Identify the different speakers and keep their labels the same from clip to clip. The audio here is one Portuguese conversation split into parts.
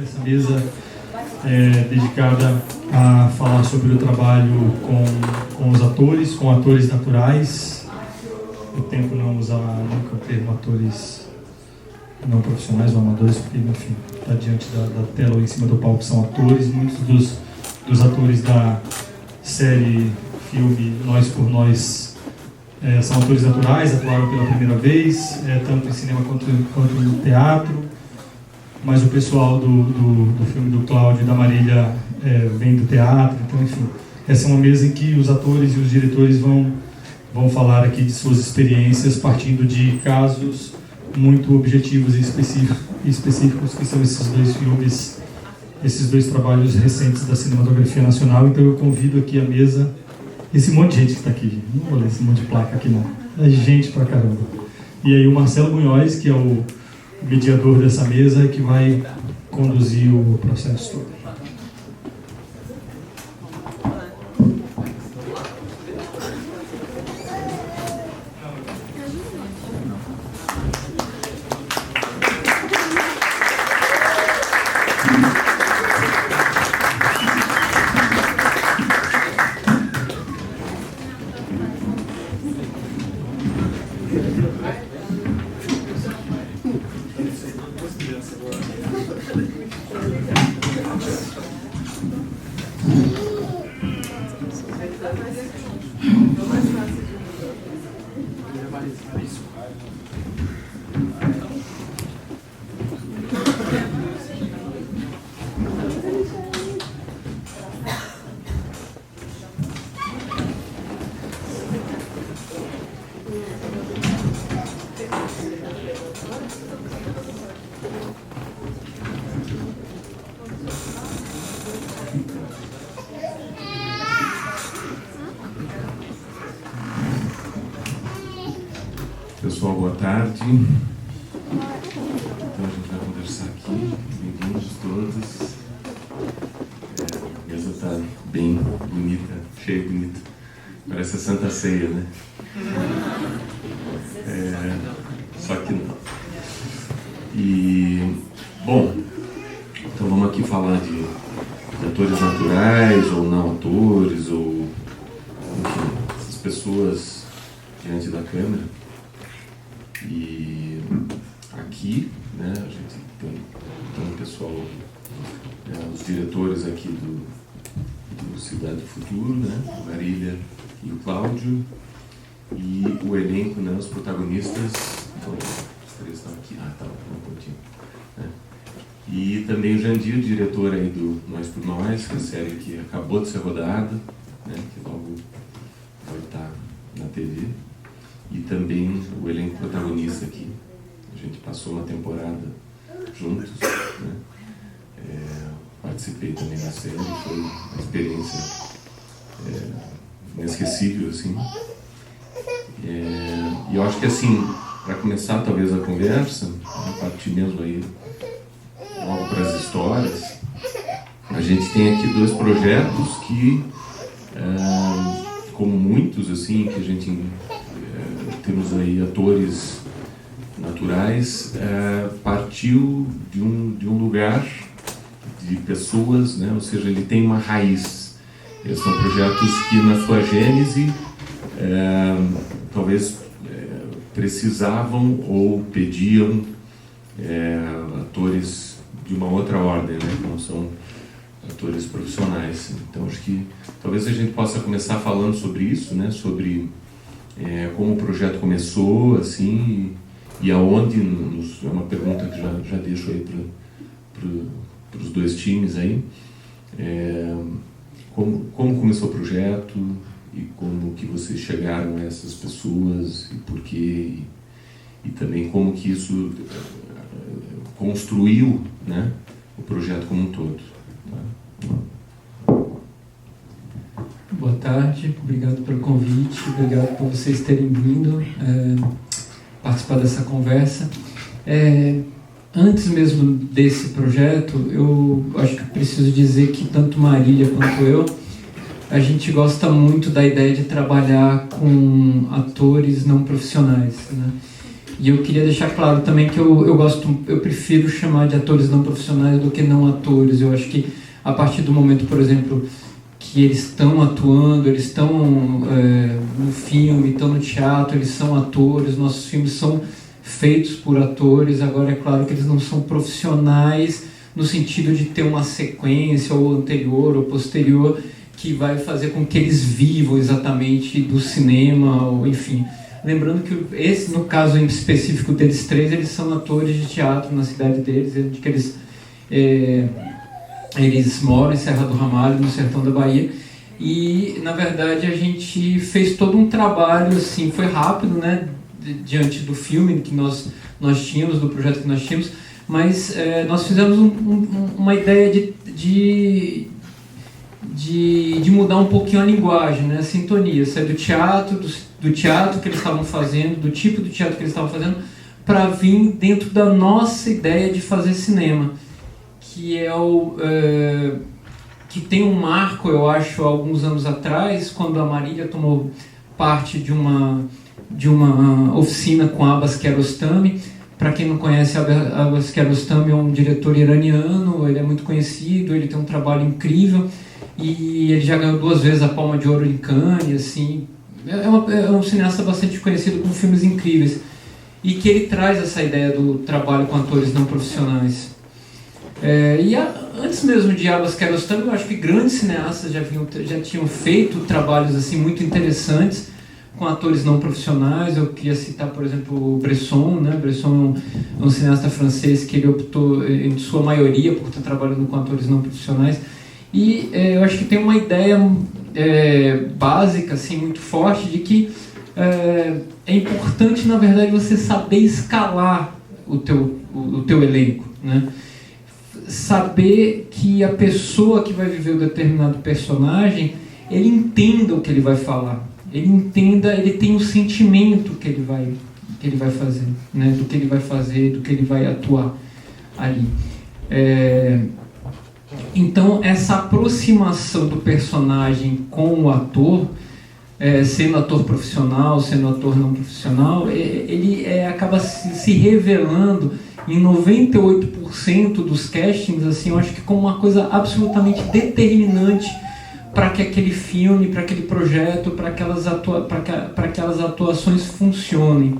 Speaker 1: Essa mesa é dedicada a falar sobre o trabalho com os atores, com atores naturais. Eu tento não usar nunca o termo atores não profissionais ou amadores, porque, enfim, está diante da tela ou em cima do palco são atores. Muitos dos atores da série, filme Nós por Nós são atores naturais, atuaram pela primeira vez, tanto em cinema quanto no teatro. Mas o pessoal do filme do Cláudio e da Marília vem do teatro. Então, enfim, essa é uma mesa em que os atores e os diretores vão falar aqui de suas experiências, partindo de casos muito objetivos e específicos, que são esses dois filmes, esses dois trabalhos recentes da cinematografia nacional. Então eu convido aqui à mesa esse monte de gente que está aqui, gente. Não vou ler esse monte de placa aqui não, é gente pra caramba. E aí o Marcelo Munhoz, que é o mediador dessa mesa, que vai conduzir o processo todo.
Speaker 2: Pessoal, boa tarde. Então a gente vai conversar aqui. Bem-vindos todos. A mesa está bem bonita, cheia e bonita. Parece a Santa Ceia, né? Só que não. E, bom, então vamos aqui falar de atores naturais ou não atores, ou, enfim, essas pessoas diante da câmera. E aqui, né, a gente tem o pessoal, os diretores aqui do Cidade do Futuro, né, a Marília e o Cláudio, e o elenco, né, os protagonistas. Então, os três estão aqui. Tá, um pontinho. Né? E também o Jandir, diretor aí do Nós por Nós, que é a série que acabou de ser rodada, né, que logo vai estar na TV. E também o elenco protagonista aqui. A gente passou uma temporada juntos, né? Participei também da série, foi uma experiência inesquecível, assim. E eu acho que, assim, para começar talvez a conversa, a partir mesmo aí, logo para as histórias, a gente tem aqui dois projetos que, como muitos, assim, que a gente... temos aí atores naturais, partiu de um lugar de pessoas, né? Ou seja, ele tem uma raiz. Eles são projetos que na sua gênese talvez precisavam ou pediam atores de uma outra ordem, né? Que não são atores profissionais. Então acho que talvez a gente possa começar falando sobre isso, né? Sobre como o projeto começou, assim, e aonde, é uma pergunta que já deixo aí para os dois times aí, como começou o projeto e como que vocês chegaram a essas pessoas e por quê, e também como que isso construiu, né, o projeto como um todo. Tá?
Speaker 3: Boa tarde, obrigado pelo convite, obrigado por vocês terem vindo participar dessa conversa. Antes mesmo desse projeto, eu acho que preciso dizer que tanto Marília quanto eu, a gente gosta muito da ideia de trabalhar com atores não profissionais, né? E eu queria deixar claro também que eu prefiro chamar de atores não profissionais do que não atores. Eu acho que a partir do momento, por exemplo, que eles estão atuando, eles estão no filme, estão no teatro, eles são atores, nossos filmes são feitos por atores. Agora, é claro que eles não são profissionais no sentido de ter uma sequência ou anterior ou posterior que vai fazer com que eles vivam exatamente do cinema, ou enfim. Lembrando que no caso em específico deles três, eles são atores de teatro na cidade deles, onde que eles moram em Serra do Ramalho, no sertão da Bahia. E, na verdade, a gente fez todo um trabalho, assim, foi rápido, né, diante do filme que nós tínhamos, do projeto que nós tínhamos, mas nós fizemos uma ideia de mudar um pouquinho a linguagem, né, a sintonia, sair do teatro que eles estavam fazendo, do tipo de teatro que eles estavam fazendo, para vir dentro da nossa ideia de fazer cinema, que que tem um marco, eu acho, há alguns anos atrás, quando a Marília tomou parte de uma oficina com Abbas Kiarostami. Para quem não conhece, Abbas Kiarostami é um diretor iraniano, ele é muito conhecido, ele tem um trabalho incrível, e ele já ganhou 2 vezes a Palma de Ouro em Cannes, assim. É um cineasta bastante conhecido com filmes incríveis, e que ele traz essa ideia do trabalho com atores não profissionais. Antes mesmo de Abbas Kiarostami, eu acho que grandes cineastas já tinham feito trabalhos assim muito interessantes com atores não profissionais. Eu queria citar, por exemplo, o Bresson, né? Bresson é um cineasta francês que ele optou, em sua maioria, por estar trabalhando com atores não profissionais. E eu acho que tem uma ideia básica, assim, muito forte, de que é importante, na verdade, você saber escalar o teu elenco, né? Saber que a pessoa que vai viver o determinado personagem, ele entenda o que ele vai falar, ele tem o sentimento que ele vai fazer, né? Do que ele vai fazer, do que ele vai atuar ali. Então, essa aproximação do personagem com o ator, sendo ator profissional, sendo ator não profissional, ele acaba se revelando em 98% dos castings, assim, eu acho que como uma coisa absolutamente determinante para que aquele filme, para aquele projeto, para aquelas atuações funcionem.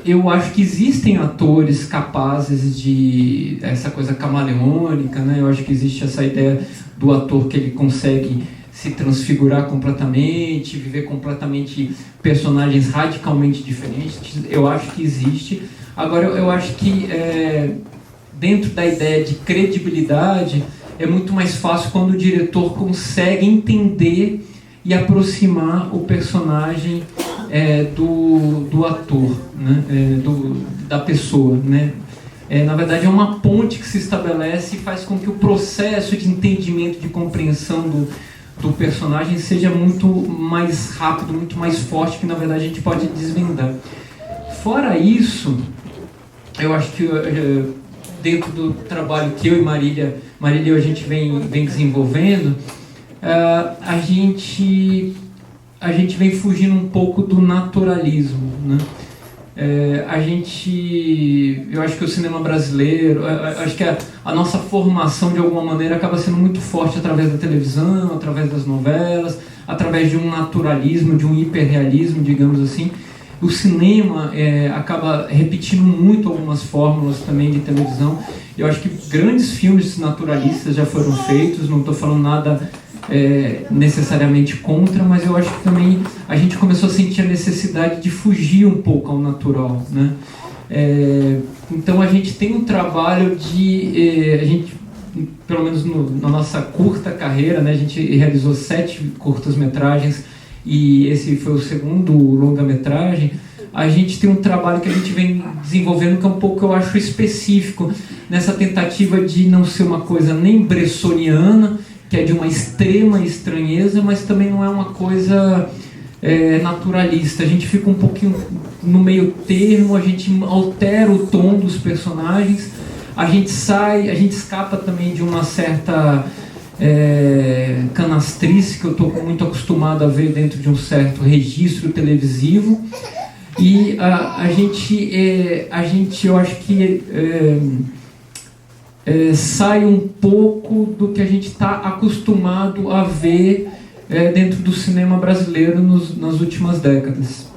Speaker 3: Eu acho que existem atores capazes de essa coisa camaleônica, né? Eu acho que existe essa ideia do ator que ele consegue se transfigurar completamente, viver completamente personagens radicalmente diferentes. Eu acho que existe. Agora, eu acho que dentro da ideia de credibilidade, é muito mais fácil quando o diretor consegue entender e aproximar o personagem do ator, né? Da pessoa, né? Na verdade, é uma ponte que se estabelece e faz com que o processo de entendimento, de compreensão do personagem seja muito mais rápido, muito mais forte, que na verdade a gente pode desvendar. Fora isso, eu acho que dentro do trabalho que eu e Marília e a gente vem desenvolvendo, a gente vem fugindo um pouco do naturalismo, né? Eu acho que o cinema brasileiro, acho que a nossa formação de alguma maneira acaba sendo muito forte através da televisão, através das novelas, através de um naturalismo, de um hiperrealismo, digamos assim. O cinema acaba repetindo muito algumas fórmulas também de televisão. Eu acho que grandes filmes naturalistas já foram feitos, não estou falando nada necessariamente contra, mas eu acho que também a gente começou a sentir a necessidade de fugir um pouco ao natural, né? Então a gente tem um trabalho a gente, pelo menos na nossa curta carreira, né, a gente realizou 7 curtas-metragens e esse foi o segundo longa-metragem. A gente tem um trabalho que a gente vem desenvolvendo que é um pouco, eu acho, específico nessa tentativa de não ser uma coisa nem bressoniana, que é de uma extrema estranheza, mas também não é uma coisa naturalista. A gente fica um pouquinho no meio termo, a gente altera o tom dos personagens, a gente escapa também de uma certa canastrice que eu estou muito acostumado a ver dentro de um certo registro televisivo, E a gente, eu acho que sai um pouco do que a gente está acostumado a ver dentro do cinema brasileiro nas últimas décadas.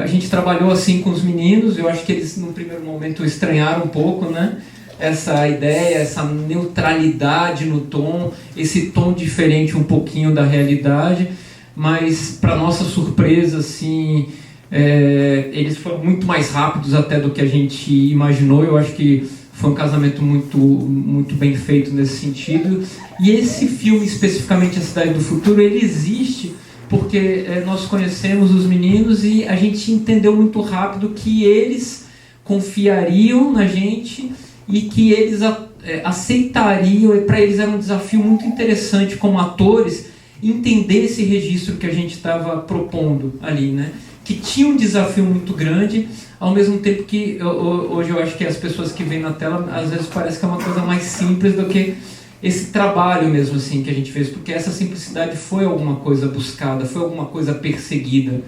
Speaker 3: A gente trabalhou assim com os meninos, eu acho que eles no primeiro momento estranharam um pouco, né? Essa ideia, essa neutralidade no tom, esse tom diferente um pouquinho da realidade, mas para nossa surpresa, assim, eles foram muito mais rápidos até do que a gente imaginou. Eu acho que foi um casamento muito, muito bem feito nesse sentido. E esse filme, especificamente A Cidade do Futuro, ele existe porque nós conhecemos os meninos e a gente entendeu muito rápido que eles confiariam na gente e que eles aceitariam, e para eles era um desafio muito interessante como atores entender esse registro que a gente estava propondo ali, né? Que tinha um desafio muito grande, ao mesmo tempo que hoje eu acho que as pessoas que veem na tela às vezes parece que é uma coisa mais simples do que esse trabalho mesmo assim que a gente fez, porque essa simplicidade foi alguma coisa buscada, foi alguma coisa perseguida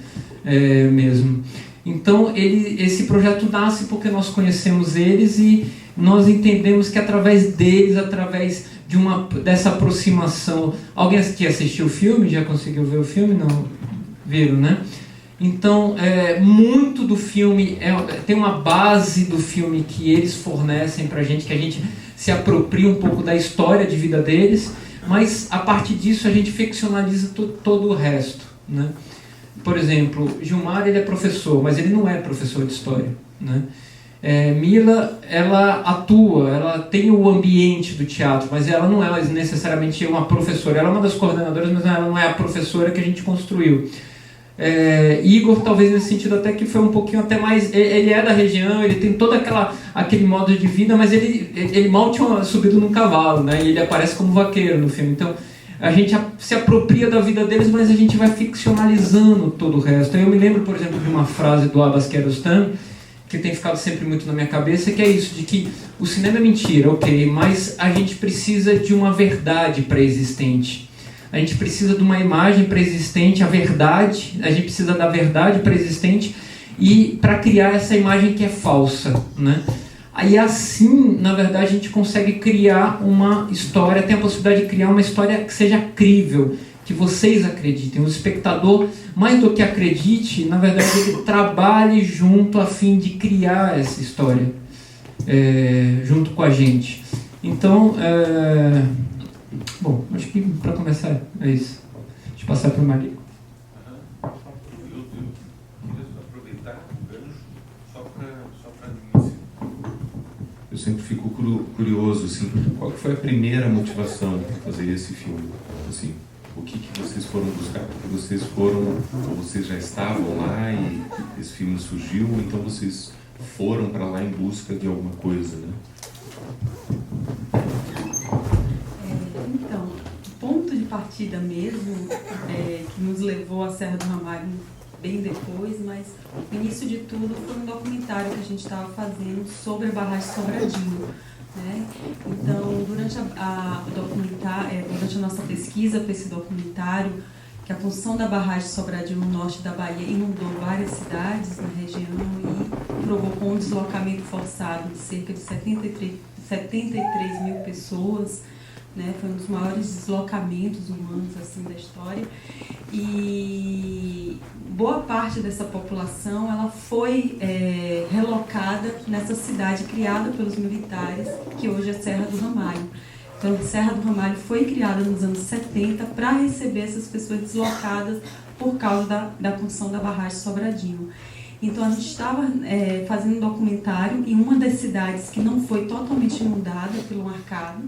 Speaker 3: mesmo. Então esse projeto nasce porque nós conhecemos eles e nós entendemos que através deles, através dessa aproximação... Alguém aqui assistiu o filme? Já conseguiu ver o filme? Não? Viram, né? Então, muito do filme... tem uma base do filme que eles fornecem pra gente, que a gente se apropria um pouco da história de vida deles, mas a partir disso a gente ficcionaliza todo o resto, né? Por exemplo, Gilmar, ele é professor, mas ele não é professor de história, né? Mila, ela atua, ela tem o ambiente do teatro, mas ela não é necessariamente uma professora. Ela é uma das coordenadoras, mas ela não é a professora que a gente construiu. Igor, talvez nesse sentido até que foi um pouquinho até mais... Ele é da região, ele tem todo aquele modo de vida, mas ele mal tinha subido num cavalo, né? E ele aparece como vaqueiro no filme. Então, a gente se apropria da vida deles, mas a gente vai ficcionalizando todo o resto. Eu me lembro, por exemplo, de uma frase do Abbas Kiarostami, que tem ficado sempre muito na minha cabeça, que é isso, de que o cinema é mentira, ok, mas a gente precisa de uma verdade pré-existente. A gente precisa de uma imagem pré-existente, a gente precisa da verdade pré-existente e para criar essa imagem que é falsa, né? Aí assim, na verdade, a gente consegue criar uma história, tem a possibilidade de criar uma história que seja crível, que vocês acreditem. O espectador, mais do que acredite, na verdade, ele trabalhe junto a fim de criar essa história, junto com a gente. Então, bom, acho que para começar é isso. Deixa eu passar para o Maria.
Speaker 2: Eu queria aproveitar o gancho só para mim. Eu sempre fico curioso, assim, qual que foi a primeira motivação para fazer esse filme? Assim, o que vocês foram buscar? Porque vocês ou vocês já estavam lá e esse filme surgiu, então vocês foram para lá em busca de alguma coisa, né?
Speaker 4: Então, o ponto de partida mesmo, que nos levou à Serra do Ramalho bem depois, mas o início de tudo foi um documentário que a gente estava fazendo sobre a barragem Sobradinho, né? Então, durante durante a nossa pesquisa para esse documentário, que a função da barragem Sobradinho no norte da Bahia inundou várias cidades na região e provocou um deslocamento forçado de cerca de 73 mil pessoas, né? Foi um dos maiores deslocamentos humanos assim da história, e boa parte dessa população ela foi relocada nessa cidade criada pelos militares, que hoje é Serra do Ramalho. Então, Serra do Ramalho foi criada nos anos 70 para receber essas pessoas deslocadas por causa da construção da barragem Sobradinho. Então, a gente estava fazendo um documentário em uma das cidades que não foi totalmente inundada pelo Marcado.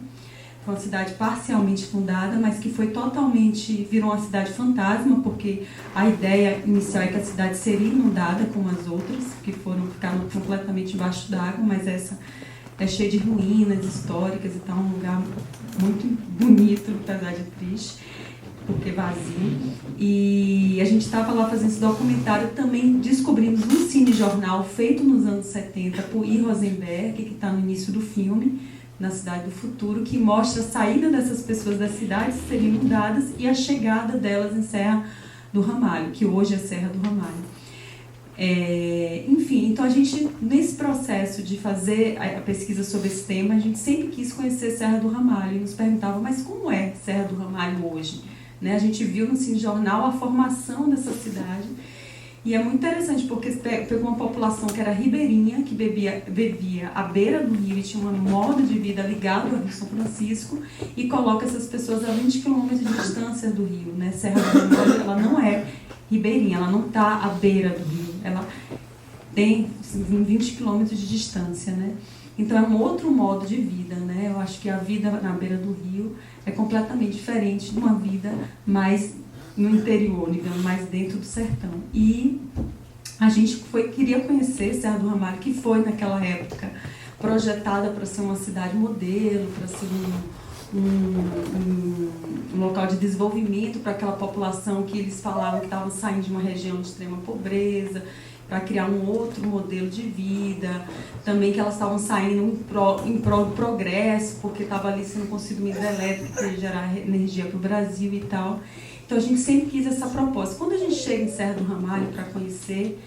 Speaker 4: Foi uma cidade parcialmente inundada, mas que virou uma cidade fantasma, porque a ideia inicial é que a cidade seria inundada como as outras, que ficaram completamente embaixo d'água, mas essa é cheia de ruínas históricas e tal, um lugar muito bonito, apesar de triste, porque vazio. E a gente estava lá fazendo esse documentário, também descobrimos um cinejornal feito nos anos 70 por I. Rosenberg, que está no início do filme, na Cidade do Futuro, que mostra a saída dessas pessoas das cidades que seriam inundadas e a chegada delas em Serra do Ramalho, que hoje é Serra do Ramalho. Enfim, então a gente, nesse processo de fazer a pesquisa sobre esse tema, a gente sempre quis conhecer Serra do Ramalho e nos perguntava, mas como é Serra do Ramalho hoje? Né? A gente viu no Cinejornal a formação dessa cidade e é muito interessante porque pegou uma população que era ribeirinha, que bebia à beira do rio e tinha um modo de vida ligado ao Rio São Francisco e coloca essas pessoas a 20 quilômetros de distância do rio. Né? Serra do Ramalho, ela não é ribeirinha, ela não está à beira do rio, ela tem 20 quilômetros de distância, né? Então é um outro modo de vida, né? Eu acho que a vida na beira do rio é completamente diferente de uma vida mais no interior, digamos, mais dentro do sertão. E a gente queria conhecer Serra do Ramalho, que foi naquela época projetada para ser uma cidade modelo, para ser um local de desenvolvimento para aquela população que eles falavam que estava saindo de uma região de extrema pobreza, para criar um outro modelo de vida, também que elas estavam saindo em prol do progresso, porque estava ali sendo construída uma hidrelétrica para gerar energia para o Brasil e tal. Então a gente sempre quis essa proposta. Quando a gente chega em Serra do Ramalho para conhecer,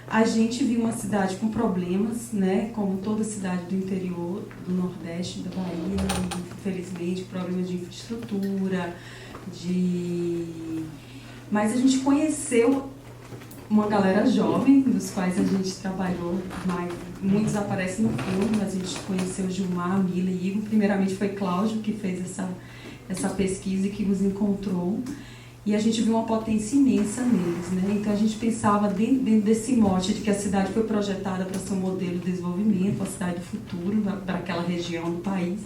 Speaker 4: a gente viu uma cidade com problemas, né, como toda cidade do interior, do Nordeste, da Bahia, infelizmente, problemas de infraestrutura, mas a gente conheceu uma galera jovem, dos quais a gente trabalhou, mas muitos aparecem no filme, mas a gente conheceu Gilmar, Mila e Igor. Primeiramente foi Cláudio que fez essa pesquisa e que nos encontrou. E a gente viu uma potência imensa neles, né? Então a gente pensava dentro desse mote de que a cidade foi projetada para ser um modelo de desenvolvimento, a cidade do futuro, para aquela região do país.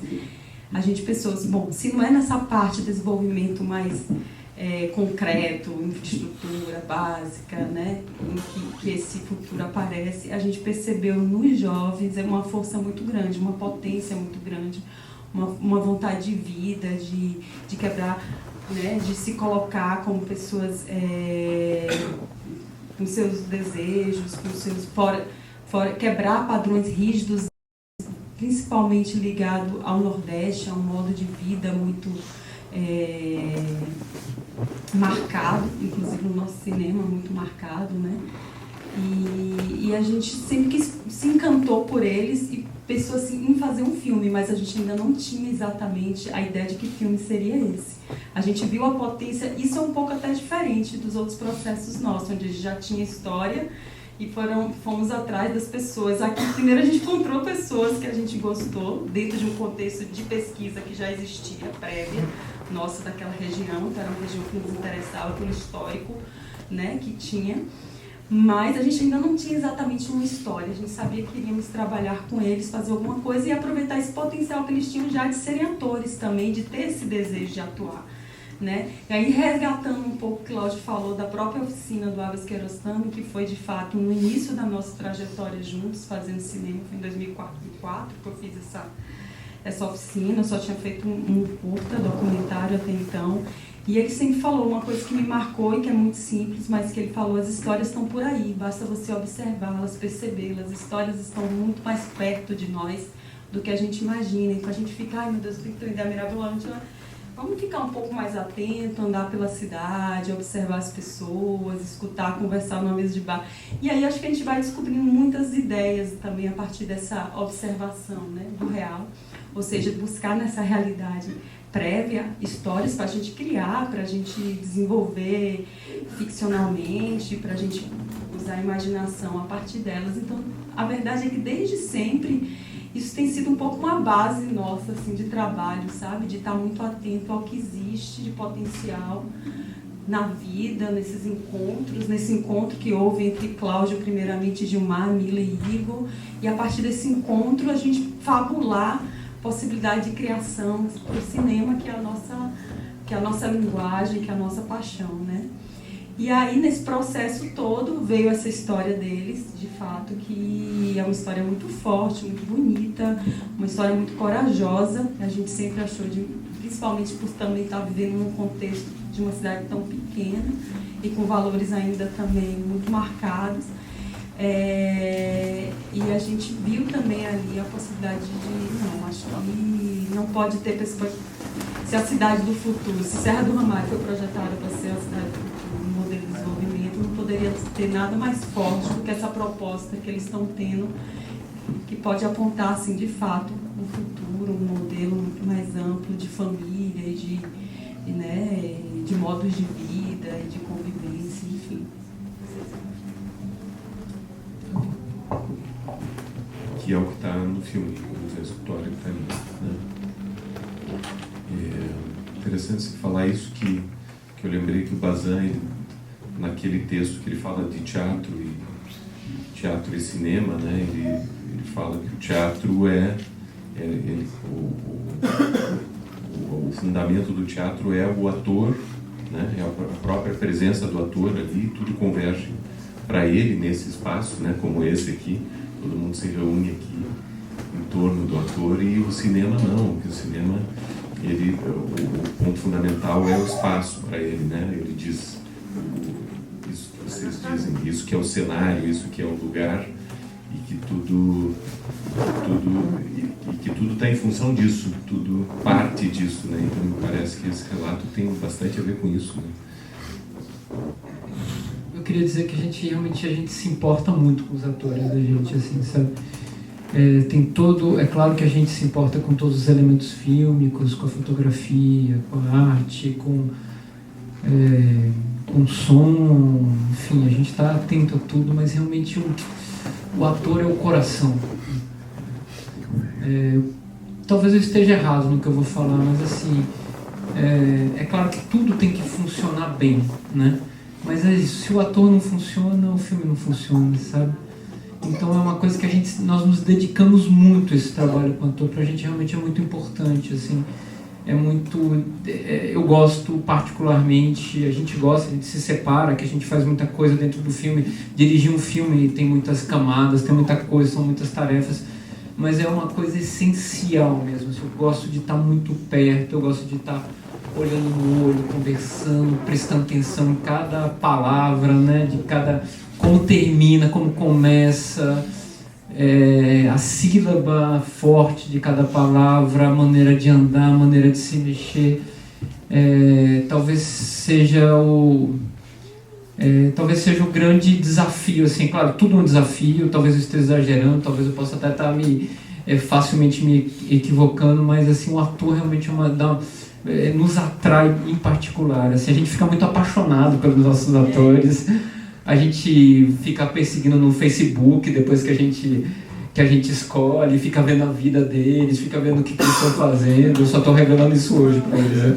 Speaker 4: A gente pensou assim, bom, se não é nessa parte de desenvolvimento mais concreto, infraestrutura básica, né, em que esse futuro aparece, a gente percebeu nos jovens uma força muito grande, uma potência muito grande, uma vontade de vida, de quebrar, né, de se colocar como pessoas com seus desejos, com seus quebrar padrões rígidos, principalmente ligado ao Nordeste, a um modo de vida muito marcado, inclusive no nosso cinema muito marcado, né? E a gente sempre se encantou por eles e pensou assim, em fazer um filme, mas a gente ainda não tinha exatamente a ideia de que filme seria esse. A gente viu a potência, isso é um pouco até diferente dos outros processos nossos, onde a gente já tinha história e fomos atrás das pessoas. Aqui, primeiro, a gente encontrou pessoas que a gente gostou, dentro de um contexto de pesquisa que já existia, prévia, nossa, daquela região, que era uma região que nos interessava pelo histórico, né, que tinha. Mas a gente ainda não tinha exatamente uma história, a gente sabia que queríamos trabalhar com eles, fazer alguma coisa e aproveitar esse potencial que eles tinham já de serem atores também, de ter esse desejo de atuar. Né? E aí, resgatando um pouco o que o Cláudio falou da própria oficina do Abbas Kiarostami, que foi de fato no início da nossa trajetória juntos, fazendo cinema, foi em 2004 que eu fiz essa oficina, eu só tinha feito um curta documentário até então. E ele sempre falou uma coisa que me marcou e que é muito simples, mas que ele falou, as histórias estão por aí, basta você observá-las, percebê-las, as histórias estão muito mais perto de nós do que a gente imagina. Então a gente fica, ai meu Deus, tem que ter uma ideia mirabolante, vamos ficar um pouco mais atento, andar pela cidade, observar as pessoas, escutar, conversar numa mesa de bar. E aí acho que a gente vai descobrindo muitas ideias também a partir dessa observação, né, do real, ou seja, buscar nessa realidade prévia histórias para a gente criar, para a gente desenvolver ficcionalmente, para a gente usar a imaginação a partir delas. Então, a verdade é que desde sempre isso tem sido um pouco uma base nossa assim, de trabalho, sabe? De estar muito atento ao que existe de potencial na vida, nesses encontros, nesse encontro que houve entre Cláudio, primeiramente, Gilmar, Mila e Igor, e a partir desse encontro a gente fabular possibilidade de criação para o cinema, que é a nossa linguagem, que é a nossa paixão, né? E aí, nesse processo todo, veio essa história deles, de fato, que é uma história muito forte, muito bonita, uma história muito corajosa, a gente sempre achou, principalmente por também estar vivendo num contexto de uma cidade tão pequena e com valores ainda também muito marcados. E a gente viu também ali a possibilidade acho que não pode ter pessoa. Se a cidade do futuro, se Serra do Ramalho foi projetada para ser a cidade do futuro, um modelo de desenvolvimento, não poderia ter nada mais forte do que essa proposta que eles estão tendo, que pode apontar, assim, de fato, um futuro, um modelo muito mais amplo de família e de modos de vida e de convivência, enfim.
Speaker 2: Que é o que está no filme, o escritório que está ali, né? É interessante você falar isso, que eu lembrei que o Bazin, naquele texto que ele fala de teatro e cinema, né? Ele fala que o teatro o fundamento do teatro é o ator, né? É a própria presença do ator ali, tudo converge para ele nesse espaço, né? Como esse aqui, todo mundo se reúne aqui em torno do ator, e o cinema não, porque o cinema, o ponto fundamental é o espaço para ele, né? Ele diz, isso que vocês dizem, isso que é o cenário, isso que é o lugar, e que tudo está em função disso, tudo parte disso, né? Então me parece que esse relato tem bastante a ver com isso, né?
Speaker 3: Eu queria dizer que a gente se importa muito com os atores da gente, assim, sabe? É claro que a gente se importa com todos os elementos fílmicos, com a fotografia, com a arte, com som, enfim, a gente está atento a tudo, mas realmente o ator é o coração. Talvez eu esteja errado no que eu vou falar, mas assim, é claro que tudo tem que funcionar bem, né? Mas é isso, se o ator não funciona, o filme não funciona, sabe? Então é uma coisa que nós nos dedicamos muito a esse trabalho com o ator, pra gente realmente é muito importante, assim. Eu gosto particularmente, a gente se separa, que a gente faz muita coisa dentro do filme. Dirigir um filme tem muitas camadas, tem muita coisa, são muitas tarefas, mas é uma coisa essencial mesmo. Eu gosto de estar muito perto, eu gosto de estar olhando no olho, conversando, prestando atenção em cada palavra, né? Como termina, como começa, a sílaba forte de cada palavra, a maneira de andar, a maneira de se mexer. Talvez seja o grande desafio, assim, claro, tudo é um desafio, talvez eu esteja exagerando, talvez eu possa até estar facilmente me equivocando, mas assim, o ator realmente nos atrai em particular, assim, a gente fica muito apaixonado pelos nossos atores, a gente fica perseguindo no Facebook depois que a gente escolhe, fica vendo a vida deles, fica vendo o que eles estão fazendo. Eu só estou revelando isso hoje para eles, né?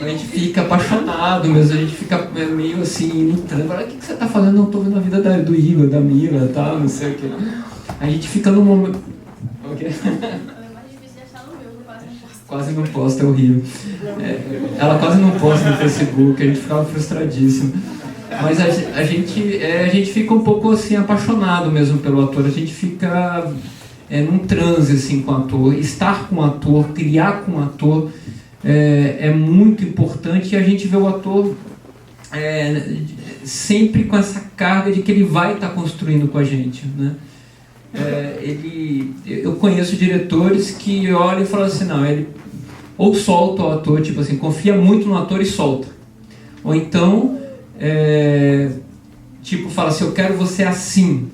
Speaker 3: A gente fica apaixonado mesmo, a gente fica meio assim, no trânsito, o que você está fazendo? Não, estou vendo a vida do Igor, da Mila, tá? Não sei o que. A gente fica num momento... Okay. Quase não posta, é horrível. Ela quase não posta no Facebook, a gente ficava frustradíssimo. Mas a gente fica um pouco assim apaixonado mesmo pelo ator, a gente fica num transe assim, com o ator. Estar com o ator, criar com o ator é muito importante, e a gente vê o ator sempre com essa carga de que ele vai estar construindo com a gente, né? Eu conheço diretores que olham e falam assim, não, ele ou solta o ator, tipo assim, confia muito no ator e solta, ou então tipo, fala assim, eu quero você assim,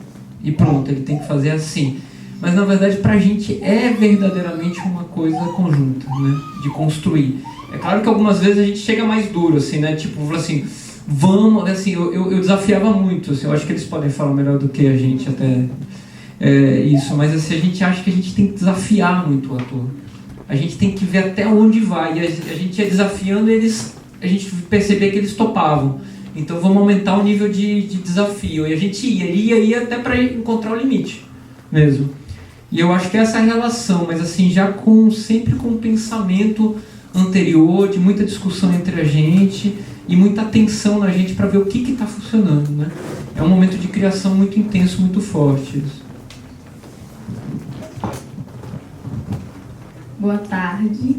Speaker 3: e pronto, ele tem que fazer assim. Mas na verdade pra gente é verdadeiramente uma coisa conjunta, né, de construir. É claro que algumas vezes a gente chega mais duro, assim, né, tipo, fala assim, vamos, assim, eu desafiava muito, assim, eu acho que eles podem falar melhor do que a gente até isso, mas assim, a gente acha que a gente tem que desafiar muito o ator, a gente tem que ver até onde vai, e a gente ia desafiando eles, a gente percebia que eles topavam, então vamos aumentar o nível de desafio, e a gente ia até para encontrar o limite mesmo, e eu acho que essa é a relação, mas assim, já sempre com um pensamento anterior, de muita discussão entre a gente, e muita atenção na gente para ver o que está funcionando, né? É um momento de criação muito intenso, muito forte isso.
Speaker 5: Boa tarde.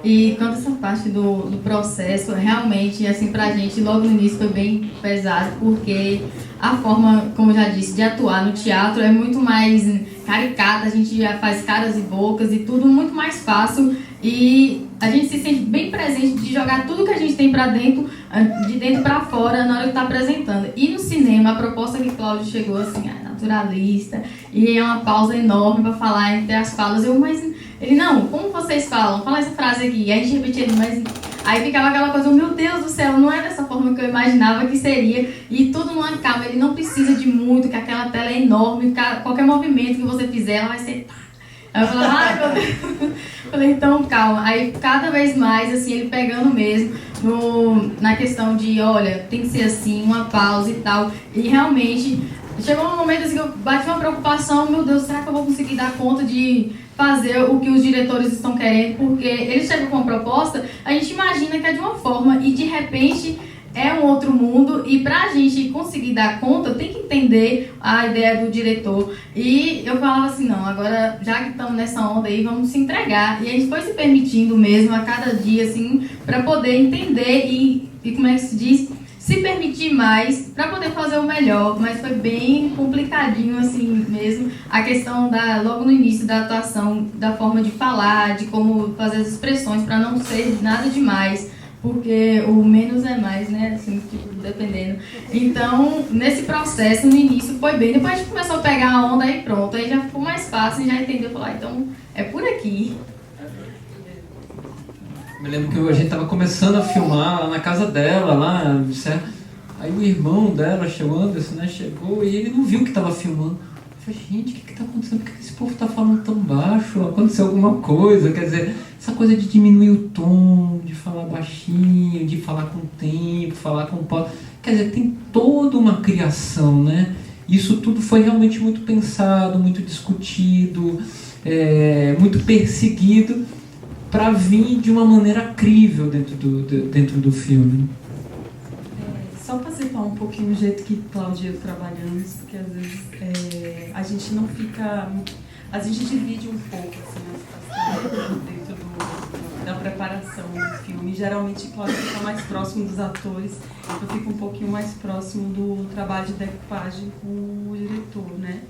Speaker 5: E quanto a essa parte do processo, realmente, assim, pra gente, logo no início foi bem pesado, porque a forma, como eu já disse, de atuar no teatro é muito mais caricata, a gente já faz caras e bocas e tudo muito mais fácil, e a gente se sente bem presente de jogar tudo que a gente tem pra dentro, de dentro pra fora na hora que tá apresentando. E no cinema, a proposta que Cláudio chegou assim, naturalista, e é uma pausa enorme pra falar entre as falas. Mas ele, não, como vocês falam? Fala essa frase aqui. E aí a gente repetia, mas aí ficava aquela coisa, meu Deus do céu, não é dessa forma que eu imaginava que seria. E tudo numa calma, ele não precisa de muito, que aquela tela é enorme, qualquer movimento que você fizer, ela vai ser... Aí eu falava, ai meu Deus. Falei, então calma. Aí cada vez mais, assim, ele pegando mesmo na questão de, olha, tem que ser assim, uma pausa e tal. E realmente, chegou um momento assim que eu bati uma preocupação, meu Deus, será que eu vou conseguir dar conta de fazer o que os diretores estão querendo? Porque eles chegam com uma proposta, a gente imagina que é de uma forma e de repente é um outro mundo, e pra gente conseguir dar conta, tem que entender a ideia do diretor. E eu falava assim, não, agora já que estamos nessa onda aí, vamos se entregar. E a gente foi se permitindo mesmo a cada dia, assim, pra poder entender e como é que se diz, se permitir mais para poder fazer o melhor. Mas foi bem complicadinho assim mesmo, a questão logo no início da atuação, da forma de falar, de como fazer as expressões para não ser nada demais, porque o menos é mais, né, assim, tipo, dependendo. Então, nesse processo, no início foi bem, depois a gente começou a pegar a onda e pronto, aí já ficou mais fácil, já entendeu, falar, então é por aqui.
Speaker 3: Me lembro que a gente tava começando a filmar lá na casa dela, lá, certo? Aí o irmão dela chegou, Anderson, né? Chegou e ele não viu que tava filmando. Eu falei, gente, o que tá acontecendo? Por que esse povo tá falando tão baixo? Aconteceu alguma coisa? Quer dizer, essa coisa de diminuir o tom, de falar baixinho, de falar com tempo, falar com pausa. Quer dizer, tem toda uma criação, né? Isso tudo foi realmente muito pensado, muito discutido, muito perseguido, para vir de uma maneira crível dentro do filme.
Speaker 4: Só para citar um pouquinho o jeito que Cláudia e eu trabalhamos, porque às vezes a gente não fica... A gente divide um pouco assim, as coisas dentro da preparação do filme. Geralmente Cláudia fica mais próximo dos atores, eu fico um pouquinho mais próximo do trabalho de decupagem com o diretor, né?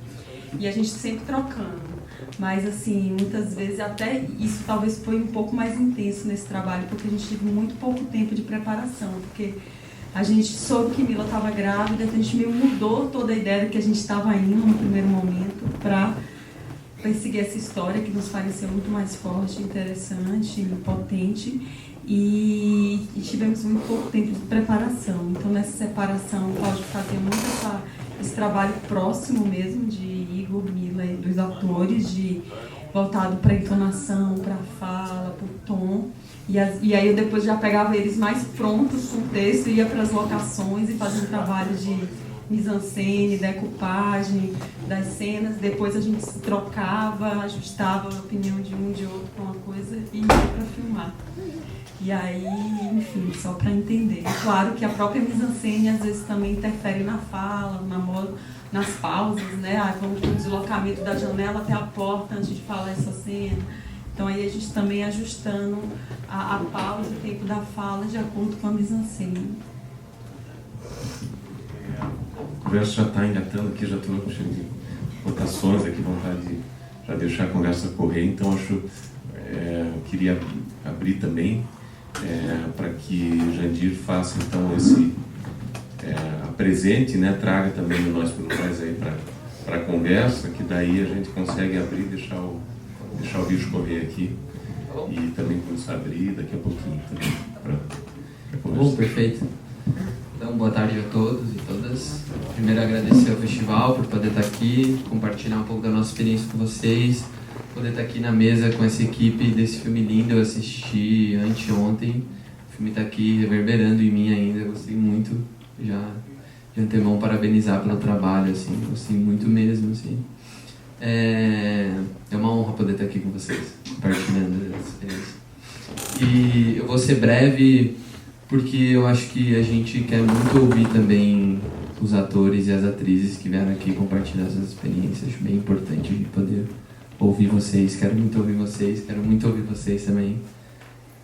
Speaker 4: E a gente sempre trocando. Mas, assim, muitas vezes até isso talvez foi um pouco mais intenso nesse trabalho, porque a gente teve muito pouco tempo de preparação, porque a gente soube que Mila estava grávida, então a gente meio mudou toda a ideia do que a gente estava indo no primeiro momento para perseguir essa história que nos pareceu muito mais forte, interessante, potente, e tivemos muito pouco tempo de preparação. Então, nessa separação, o Cláudio fazia muito esse trabalho próximo mesmo de Igor, Mila e dos atores, voltado para a entonação, para a fala, para o tom. E aí eu depois já pegava eles mais prontos com o texto, ia para as locações e fazia um trabalho de mise-en-scène, decupagem das cenas. Depois a gente se trocava, ajustava a opinião de um de outro com uma coisa e ia para filmar. E aí, enfim, só para entender. É claro que a própria mise-en-scène às vezes também interfere na fala, nas pausas, né? Vamos para o deslocamento da janela até a porta antes de falar essa cena. Então aí a gente também ajustando a pausa, o tempo da fala de acordo com a mise-en-scène.
Speaker 2: A conversa já está engatando aqui, já estou cheio de votações aqui, vontade de já deixar a conversa correr, então queria abrir também para que Jandir faça então esse apresente, né, traga também o Nós por Nós aí para a conversa, que daí a gente consegue abrir e deixar o bicho correr aqui e também começar a abrir daqui a pouquinho também para conversar.
Speaker 6: Bom, perfeito. Então, boa tarde a todos e todas. Primeiro, agradecer ao festival por poder estar aqui, compartilhar um pouco da nossa experiência com vocês, poder estar aqui na mesa com essa equipe desse filme lindo. Eu assisti anteontem, o filme está aqui reverberando em mim ainda, gostei muito. Já de antemão parabenizar pelo trabalho, assim, gostei muito mesmo, assim. É uma honra poder estar aqui com vocês, compartilhando essa experiência. E eu vou ser breve, porque eu acho que a gente quer muito ouvir também os atores e as atrizes que vieram aqui compartilhar essas experiências. Acho bem importante de poder ouvir vocês. Quero muito ouvir vocês também,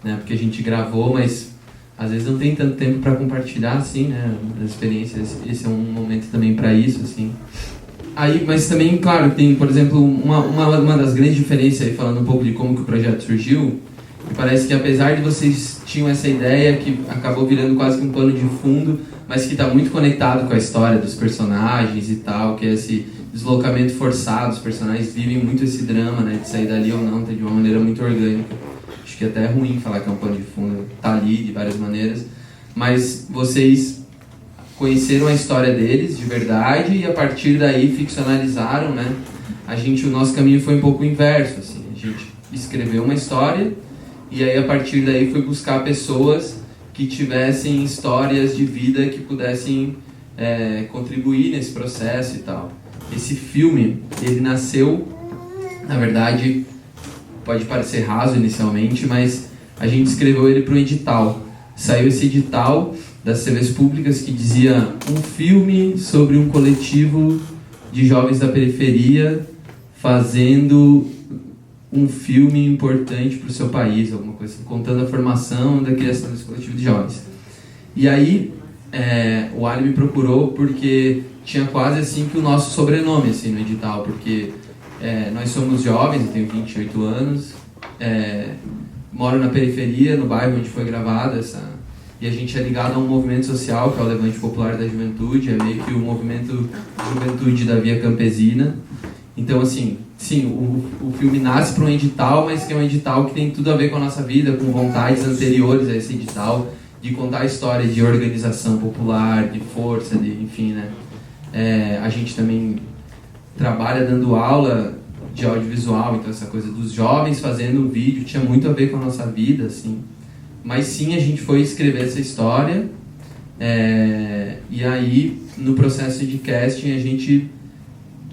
Speaker 6: né? Porque a gente gravou, mas às vezes não tem tanto tempo para compartilhar, assim, né, as experiências. Esse é um momento também para isso, assim. aí, mas também, claro, tem, por exemplo, uma das grandes diferenças aí, falando um pouco de como que o projeto surgiu, parece que apesar de vocês tinham essa ideia que acabou virando quase que um pano de fundo, mas que está muito conectado com a história dos personagens e tal, que é esse deslocamento forçado, os personagens vivem muito esse drama, né, de sair dali ou não, de uma maneira muito orgânica. Acho que até é ruim falar que é um pano de fundo, tá ali de várias maneiras, mas vocês conheceram a história deles de verdade e a partir daí ficcionalizaram, né? O nosso caminho foi um pouco inverso, assim, a gente escreveu uma história e aí a partir daí foi buscar pessoas que tivessem histórias de vida que pudessem contribuir nesse processo e tal. Esse filme, ele nasceu, na verdade, pode parecer raso inicialmente, mas a gente escreveu ele para o edital. Saiu esse edital das TVs públicas que dizia um filme sobre um coletivo de jovens da periferia fazendo um filme importante para o seu país, alguma coisa assim, contando a formação da criação desse coletivo de jovens. E aí o Ali me procurou porque tinha quase assim que o nosso sobrenome assim, no edital, porque nós somos jovens, eu tenho 28 anos, moro na periferia, no bairro onde foi gravada e a gente é ligado a um movimento social que é o Levante Popular da Juventude, é meio que o movimento Juventude da Via Campesina. Então, assim, sim, o filme nasce para um edital, mas que é um edital que tem tudo a ver com a nossa vida, com vontades anteriores a esse edital, de contar a história de organização popular, de força, enfim, né? A gente também trabalha dando aula de audiovisual, então essa coisa dos jovens fazendo vídeo tinha muito a ver com a nossa vida, assim. Mas sim, a gente foi escrever essa história e aí, no processo de casting, a gente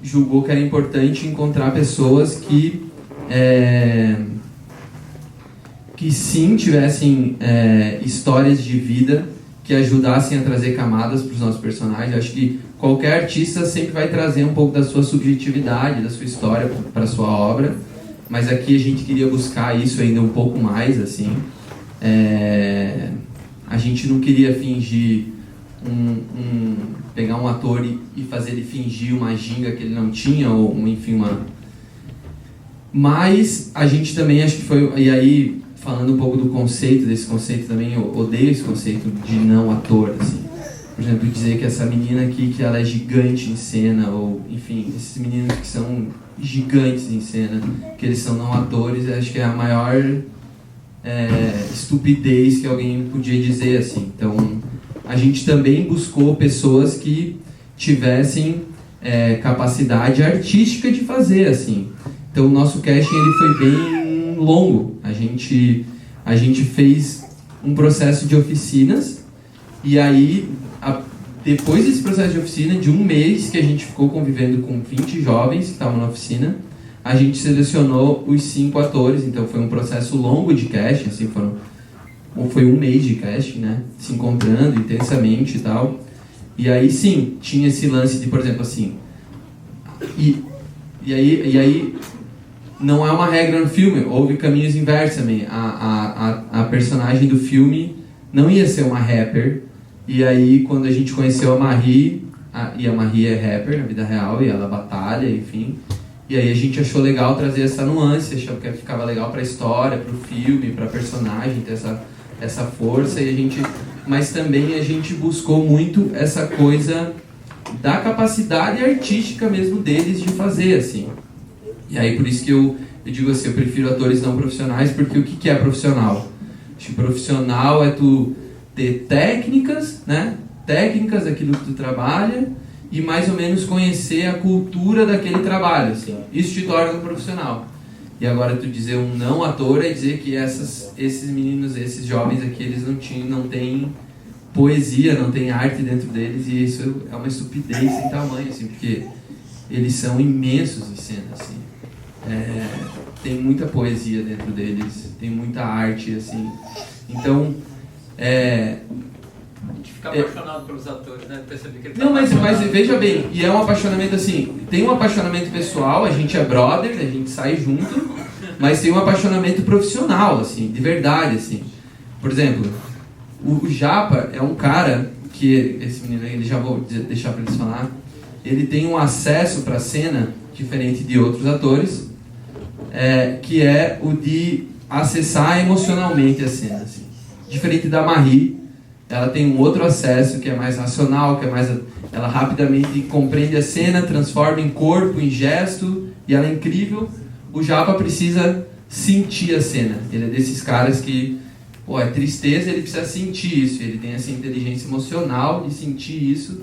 Speaker 6: julgou que era importante encontrar pessoas que sim tivessem histórias de vida que ajudassem a trazer camadas para os nossos personagens. Eu acho que qualquer artista sempre vai trazer um pouco da sua subjetividade, da sua história para a sua obra, mas aqui a gente queria buscar isso ainda um pouco mais, assim. A gente não queria fingir pegar um ator e fazer ele fingir uma ginga que ele não tinha, ou enfim, mas a gente também, acho que foi, e aí falando um pouco do conceito, desse conceito também, eu odeio esse conceito de não ator, assim. Por exemplo, dizer que essa menina aqui, que ela é gigante em cena, ou enfim, esses meninos que são gigantes em cena, que eles são não atores, acho que é a maior estupidez que alguém podia dizer, assim. Então, a gente também buscou pessoas que tivessem capacidade artística de fazer, assim. Então, o nosso casting ele foi bem longo. A gente fez um processo de oficinas e aí, depois desse processo de oficina, de um mês que a gente ficou convivendo com 20 jovens que estavam na oficina, a gente selecionou os 5 atores. Então, foi um processo longo de casting, assim, foi um mês de casting, né? Se encontrando intensamente e tal. E aí, sim, tinha esse lance de, por exemplo, assim... E aí não é uma regra no filme, houve caminhos inversos também. A personagem do filme não ia ser uma rapper. E aí, quando a gente conheceu a Marie, e a Marie é rapper na vida real, e ela batalha, enfim... E aí a gente achou legal trazer essa nuance, achou que ficava legal para a história, para o filme, para a personagem, ter essa força. Mas também a gente buscou muito essa coisa da capacidade artística mesmo deles de fazer, assim. E aí por isso que eu digo assim, eu prefiro atores não profissionais, porque o que é profissional? Acho que profissional é tu ter técnicas, né? Técnicas daquilo que tu trabalha, e mais ou menos conhecer a cultura daquele trabalho, assim. Isso te torna um profissional. E agora tu dizer um não ator é dizer que esses meninos, esses jovens aqui, eles não têm poesia, não têm arte dentro deles, e isso é uma estupidez sem tamanho, assim, porque eles são imensos em cena, assim. Tem muita poesia dentro deles, tem muita arte, assim. Então,
Speaker 3: Ficar apaixonado pelos atores, né? Perceber que ele
Speaker 6: não, mas veja bem, e é um apaixonamento assim, tem um apaixonamento pessoal, a gente é brother, a gente sai junto, mas tem um apaixonamento profissional, assim, de verdade, assim. Por exemplo, o Japa é um cara que, esse menino aí, já vou deixar pra eles falar, ele tem um acesso para a cena diferente de outros atores, que é o de acessar emocionalmente a cena. Assim. Diferente da Marie, ela tem um outro acesso que é mais racional, que é mais... Ela rapidamente compreende a cena, transforma em corpo, em gesto, e ela é incrível. O Japa precisa sentir a cena. Ele é desses caras que, é tristeza, ele precisa sentir isso. Ele tem essa inteligência emocional de sentir isso.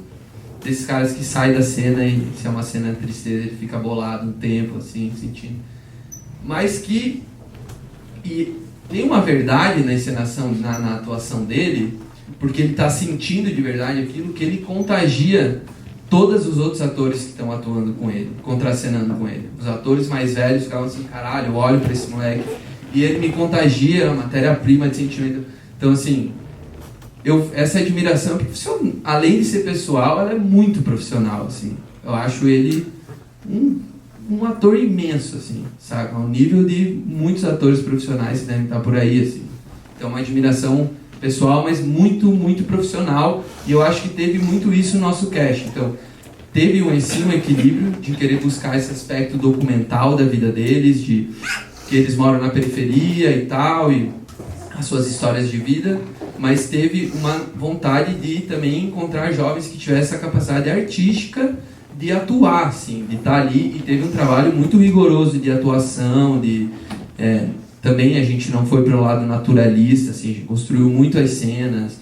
Speaker 6: Desses caras que saem da cena e, se é uma cena de tristeza, ele fica bolado um tempo, assim, sentindo. Mas que... E tem uma verdade na encenação, na atuação dele, porque ele está sentindo de verdade aquilo, que ele contagia todos os outros atores que estão atuando com ele, contracenando com ele. Os atores mais velhos ficavam assim, caralho, eu olho para esse moleque e ele me contagia, a matéria-prima de sentimento. Então, assim, essa admiração, porque além de ser pessoal, ela é muito profissional, assim. Eu acho ele um ator imenso, assim, sabe? Ao nível de muitos atores profissionais que devem estar por aí, assim. Então, uma admiração pessoal, mas muito, muito profissional, e eu acho que teve muito isso no nosso cast. Então, teve um equilíbrio de querer buscar esse aspecto documental da vida deles, de que eles moram na periferia e tal, e as suas histórias de vida, mas teve uma vontade de também encontrar jovens que tivessem a capacidade artística de atuar, assim, de estar ali, e teve um trabalho muito rigoroso de atuação, também a gente não foi para o lado naturalista, assim, a gente construiu muito as cenas,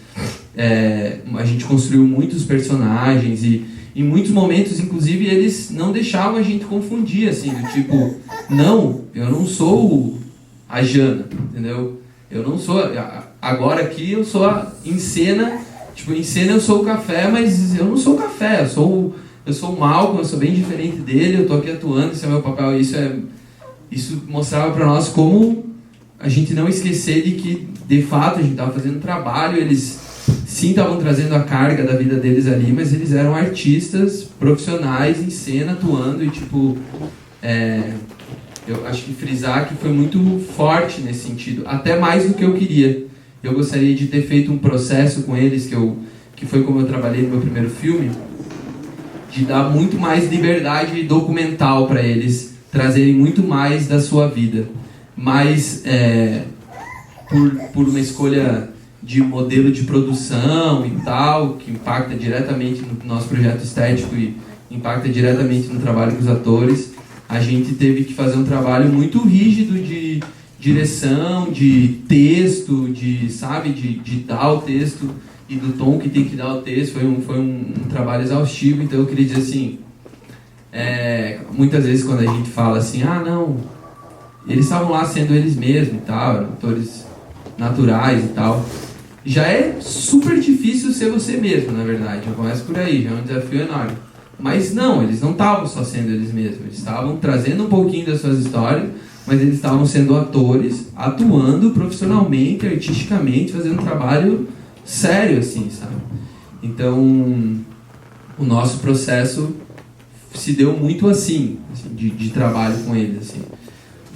Speaker 6: a gente construiu muitos personagens e em muitos momentos, inclusive, eles não deixavam a gente confundir, assim, do tipo, não, eu não sou a Jana, entendeu? Eu não sou, agora aqui eu sou em cena eu sou o Café, mas eu não sou o Café, eu sou o Malcolm, eu sou bem diferente dele, eu tô aqui atuando, esse é o meu papel, isso mostrava para nós como a gente não esquecer de que, de fato, a gente estava fazendo um trabalho, eles sim estavam trazendo a carga da vida deles ali, mas eles eram artistas profissionais em cena, atuando, e eu acho que frisar que foi muito forte nesse sentido, até mais do que eu queria. Eu gostaria de ter feito um processo com eles, que foi como eu trabalhei no meu primeiro filme, de dar muito mais liberdade documental para eles, trazerem muito mais da sua vida. Mas por uma escolha de modelo de produção e tal, que impacta diretamente no nosso projeto estético e impacta diretamente no trabalho com os atores, a gente teve que fazer um trabalho muito rígido de direção, de texto, de dar o texto e do tom que tem que dar o texto. Foi um trabalho exaustivo. Então eu queria dizer assim, muitas vezes quando a gente fala assim, não, eles estavam lá sendo eles mesmos e tal, eram atores naturais e tal, já é super difícil ser você mesmo, na verdade, já começa por aí, já é um desafio enorme. Mas não, eles não estavam só sendo eles mesmos, eles estavam trazendo um pouquinho das suas histórias, mas eles estavam sendo atores, atuando profissionalmente, artisticamente, fazendo um trabalho sério, assim, sabe? Então, o nosso processo se deu muito assim de trabalho com eles, assim.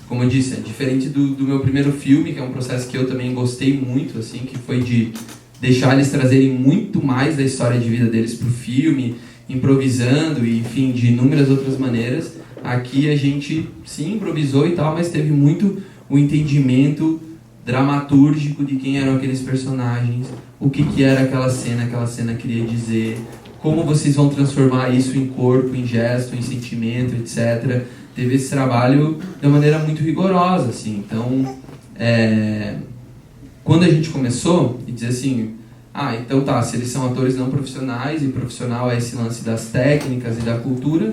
Speaker 6: Como eu disse, é diferente do meu primeiro filme, que é um processo que eu também gostei muito, assim, que foi de deixar eles trazerem muito mais da história de vida deles pro filme, improvisando e, enfim, de inúmeras outras maneiras. Aqui a gente, sim, improvisou e tal, mas teve muito o entendimento dramatúrgico de quem eram aqueles personagens, o que era aquela cena queria dizer, como vocês vão transformar isso em corpo, em gesto, em sentimento, etc., teve esse trabalho de uma maneira muito rigorosa, assim. Então, quando a gente começou, e dizer assim, então tá, se eles são atores não profissionais, e profissional é esse lance das técnicas e da cultura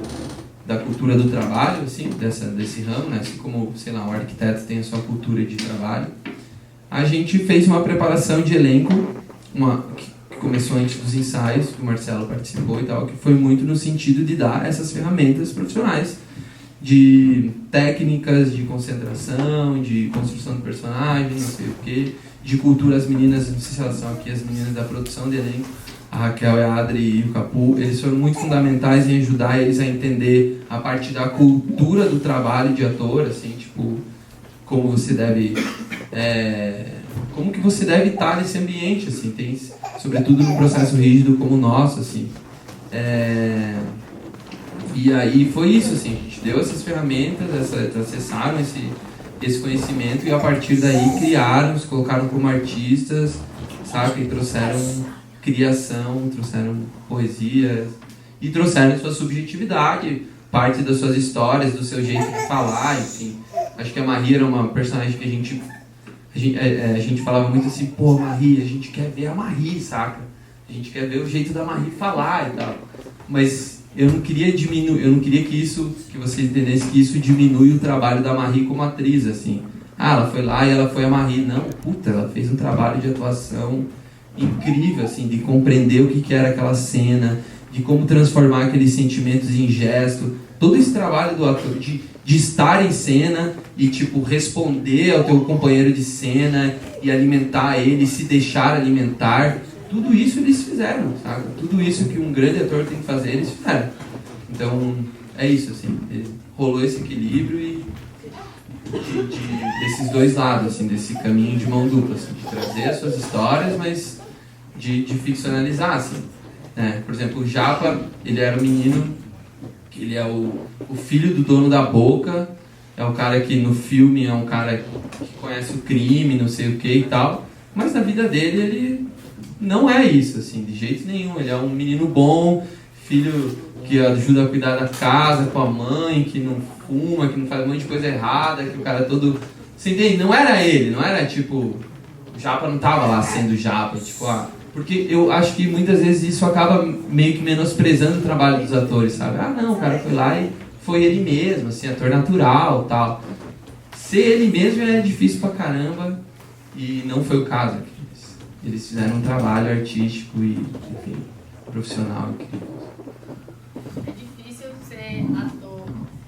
Speaker 6: do trabalho, assim, desse ramo, né? Assim como, sei lá, o arquiteto tem a sua cultura de trabalho, a gente fez uma preparação de elenco, que começou antes dos ensaios, que o Marcelo participou e tal, que foi muito no sentido de dar essas ferramentas profissionais, de técnicas de concentração, de construção de personagem, não sei o quê, de cultura. As meninas, não sei se elas são aqui, as meninas da produção de elenco, a Raquel, a Adri e o Capu, eles foram muito fundamentais em ajudar eles a entender a parte da cultura do trabalho de ator, assim, tipo, como você deve como que você deve estar nesse ambiente, assim, tem, sobretudo num processo rígido como o nosso, assim. E aí foi isso, assim, a gente deu essas ferramentas, acessaram esse conhecimento e a partir daí criaram, se colocaram como artistas, sabe? E trouxeram criação, trouxeram poesia e trouxeram sua subjetividade, parte das suas histórias, do seu jeito de falar, enfim. Acho que a Marie era uma personagem que a gente falava muito assim, pô, Marie, a gente quer ver a Marie, saca? A gente quer ver o jeito da Marie falar e tal. Mas eu não queria que vocês entendessem que isso diminui o trabalho da Marie como atriz, assim. Ah, ela foi lá e ela foi a Marie. Não, puta, ela fez um trabalho de atuação incrível, assim, de compreender o que era aquela cena, de como transformar aqueles sentimentos em gesto. Todo esse trabalho do ator, de estar em cena e, tipo, responder ao teu companheiro de cena e alimentar ele, se deixar alimentar. Tudo isso eles fizeram, sabe? Tudo isso que um grande ator tem que fazer, eles fizeram. Então, é isso, assim. Rolou esse equilíbrio desses dois lados, assim, desse caminho de mão dupla, assim, de trazer as suas histórias, mas de ficcionalizar, assim. Por exemplo, o Japa, ele era um menino, que ele é o filho do dono da boca, é o cara que no filme é um cara que conhece o crime, não sei o que e tal, mas na vida dele ele não é isso, assim, de jeito nenhum. Ele é um menino bom, filho que ajuda a cuidar da casa com a mãe, que não fuma, que não faz um monte de coisa errada, que o cara todo... Você entende? Não era ele, não era tipo... O Japa não tava lá sendo Japa, tipo, porque eu acho que muitas vezes isso acaba meio que menosprezando o trabalho dos atores, sabe? Ah, não, o cara foi lá e foi ele mesmo, assim, ator natural, tal. Ser ele mesmo é difícil pra caramba e não foi o caso aqui. Eles fizeram um trabalho artístico e, enfim, profissional incrível.
Speaker 5: É difícil ser ator,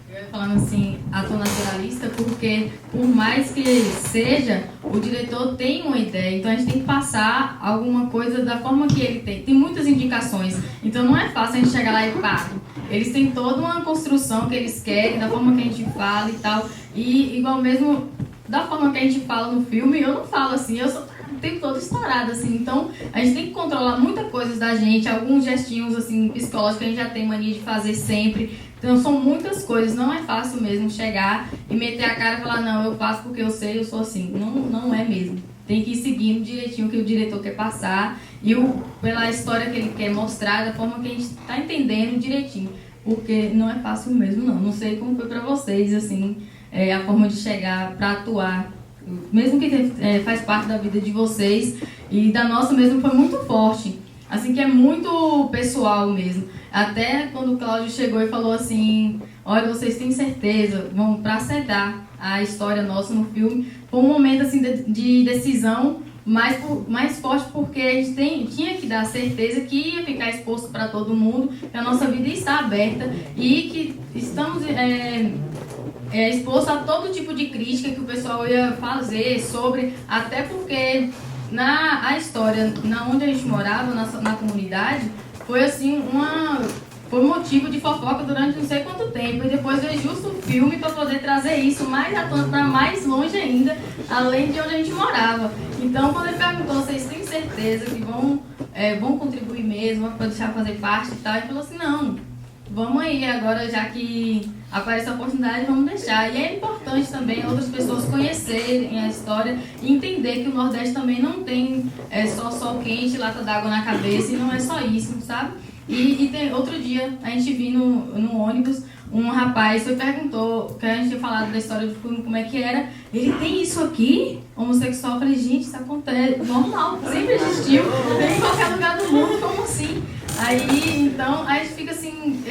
Speaker 5: eu ia falando assim, ator naturalista, porque por mais que seja, o diretor tem uma ideia, então a gente tem que passar alguma coisa da forma que ele tem. Tem muitas indicações, então não é fácil a gente chegar lá e pá. Eles têm toda uma construção que eles querem, da forma que a gente fala e tal, e igual mesmo da forma que a gente fala no filme, eu não falo assim, eu sou o tempo todo estourado, assim, então a gente tem que controlar muitas coisas da gente, alguns gestinhos, assim, psicológicos que a gente já tem mania de fazer sempre, então são muitas coisas, não é fácil mesmo chegar e meter a cara e falar, não, eu faço porque eu sei, eu sou assim, não é mesmo, tem que ir seguindo direitinho o que o diretor quer passar e pela história que ele quer mostrar, da forma que a gente está entendendo direitinho, porque não é fácil mesmo, não sei como foi pra vocês, assim, a forma de chegar pra atuar, mesmo que faz parte da vida de vocês e da nossa mesmo, foi muito forte, assim, que é muito pessoal mesmo. Até quando o Cláudio chegou e falou assim, olha, vocês têm certeza, vão pra acertar a história nossa no filme, foi um momento assim de decisão mais forte, porque a gente tinha que dar certeza que ia ficar exposto para todo mundo, que a nossa vida está aberta e que estamos exposto a todo tipo de crítica que o pessoal ia fazer sobre, até porque a história, onde a gente morava, na comunidade, foi assim, foi motivo de fofoca durante não sei quanto tempo, e depois veio justo o filme para poder trazer isso mais à tona, para mais longe ainda, além de onde a gente morava. Então, quando ele perguntou, vocês têm certeza que vão contribuir mesmo, para deixar fazer parte e tal, ele falou assim, não, vamos aí agora, já que aparece a oportunidade, vamos deixar. E é importante também outras pessoas conhecerem a história e entender que o Nordeste também não tem só sol quente, lata d'água na cabeça, e não é só isso, sabe? E tem outro dia, a gente viu no ônibus, um rapaz perguntou, que a gente tinha falado da história do filme, como é que era, ele tem isso aqui? Homossexual? Eu falei, gente, isso acontece, normal, sempre existiu, tem em qualquer lugar do mundo, como assim? Aí, então, a gente fica assim,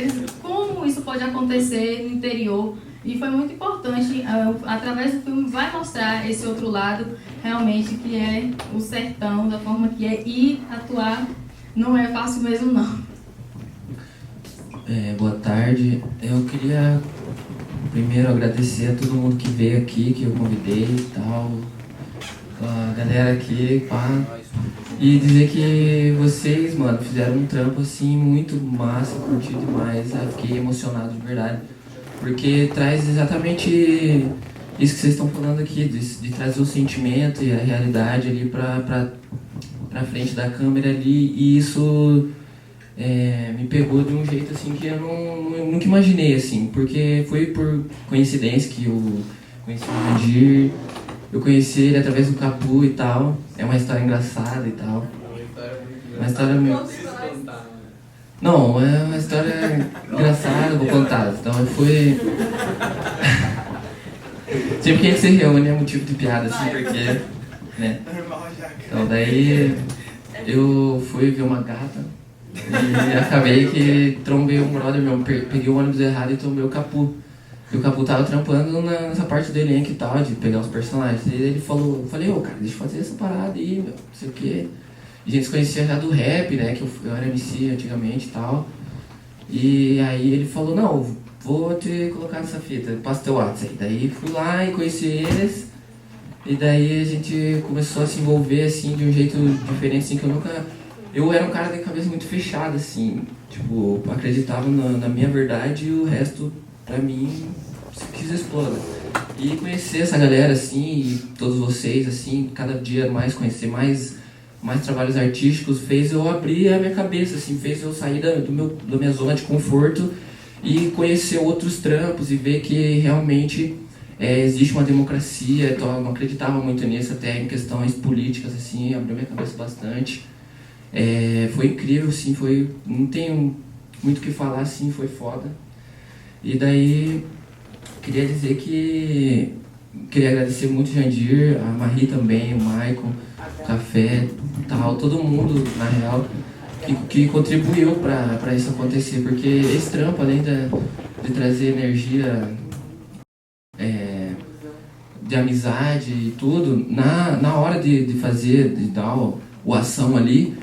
Speaker 5: como isso pode acontecer no interior? E foi muito importante, através do filme vai mostrar esse outro lado, realmente, que é o sertão, da forma que é, e atuar não é fácil mesmo, não.
Speaker 7: Boa tarde. Eu queria primeiro agradecer a todo mundo que veio aqui, que eu convidei e tal, a galera aqui, pá, e dizer que vocês, mano, fizeram um trampo assim muito massa, curti demais, eu fiquei emocionado de verdade, porque traz exatamente isso que vocês estão falando aqui, de trazer o sentimento e a realidade ali pra frente da câmera ali, e isso me pegou de um jeito assim que eu nunca imaginei, assim, porque foi por coincidência que eu conheci o Jandir, eu conheci ele através do Capu e tal, é uma história engraçada e tal. Uma história meio... Não, é uma história engraçada, vou contar. Então foi... Sempre que a gente se reúne é motivo de piada, assim, porque... né? Então daí eu fui ver uma gata e acabei que trombei um brother meu, peguei o ônibus errado e trombei o Capu. E o Capu tava trampando nessa parte do elenco e tal, de pegar os personagens. E ele falou, eu falei, cara, deixa eu fazer essa parada aí, meu, não sei o quê. E a gente se conhecia já do rap, né, que eu era MC antigamente e tal. E aí ele falou, não, vou te colocar nessa fita, passa teu WhatsApp aí. Daí fui lá e conheci eles. E daí a gente começou a se envolver, assim, de um jeito diferente, assim, que eu nunca... Eu era um cara de cabeça muito fechada, assim, tipo, acreditava na minha verdade e o resto, pra mim, quis explorar. E conhecer essa galera, assim, e todos vocês, assim, cada dia mais conhecer mais trabalhos artísticos, fez eu abrir a minha cabeça, assim, fez eu sair da minha zona de conforto e conhecer outros trampos e ver que realmente... existe uma democracia, então eu não acreditava muito nisso, até em questões políticas, assim, abriu minha cabeça bastante. Foi incrível, assim, não tenho muito o que falar, assim, foi foda. E daí, queria dizer que... Queria agradecer muito o Jandir, a Marie também, o Maicon, o Café, tal, todo mundo, na real, que contribuiu para isso acontecer, porque esse trampo, além de trazer energia... de amizade e tudo, na hora de fazer, de dar o ação ali,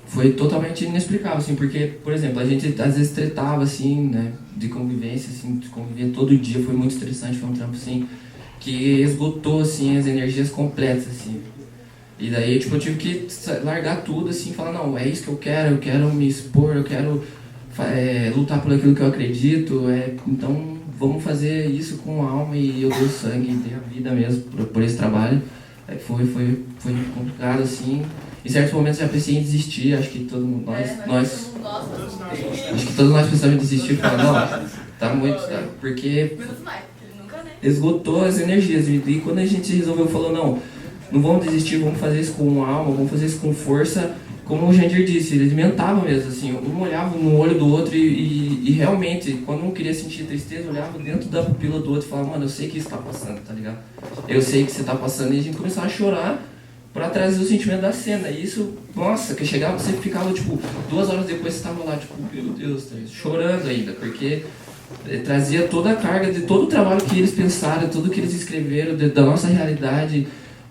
Speaker 7: foi totalmente inexplicável, assim, porque, por exemplo, a gente às vezes tretava, assim, né, de convivência, assim, de conviver todo dia, foi muito estressante, foi um trampo, assim, que esgotou, assim, as energias completas, assim. E daí, tipo, eu tive que largar tudo, assim, falar, não, é isso que eu quero me expor, eu quero lutar por aquilo que eu acredito, então... Vamos fazer isso com alma e eu dei sangue, dei a vida mesmo por esse trabalho. Foi complicado, assim. Em certos momentos já pensei em desistir, acho que todo mundo, acho que todos nós pensamos em desistir, falar, não, tá muito, tá? Porque esgotou as energias. E quando a gente resolveu, falou, não vamos desistir, vamos fazer isso com alma, vamos fazer isso com força. Como o Jandir disse, ele alimentava mesmo, assim, um olhava no olho do outro e realmente, quando um queria sentir tristeza, olhava dentro da pupila do outro e falava, mano, eu sei que isso tá passando, tá ligado? Eu sei que você tá passando, e a gente começava a chorar pra trazer o sentimento da cena, e isso, nossa, que chegava, você ficava, tipo, 2 horas depois você tava lá, tipo, meu Deus, chorando ainda, porque trazia toda a carga de todo o trabalho que eles pensaram, tudo que eles escreveram, da nossa realidade,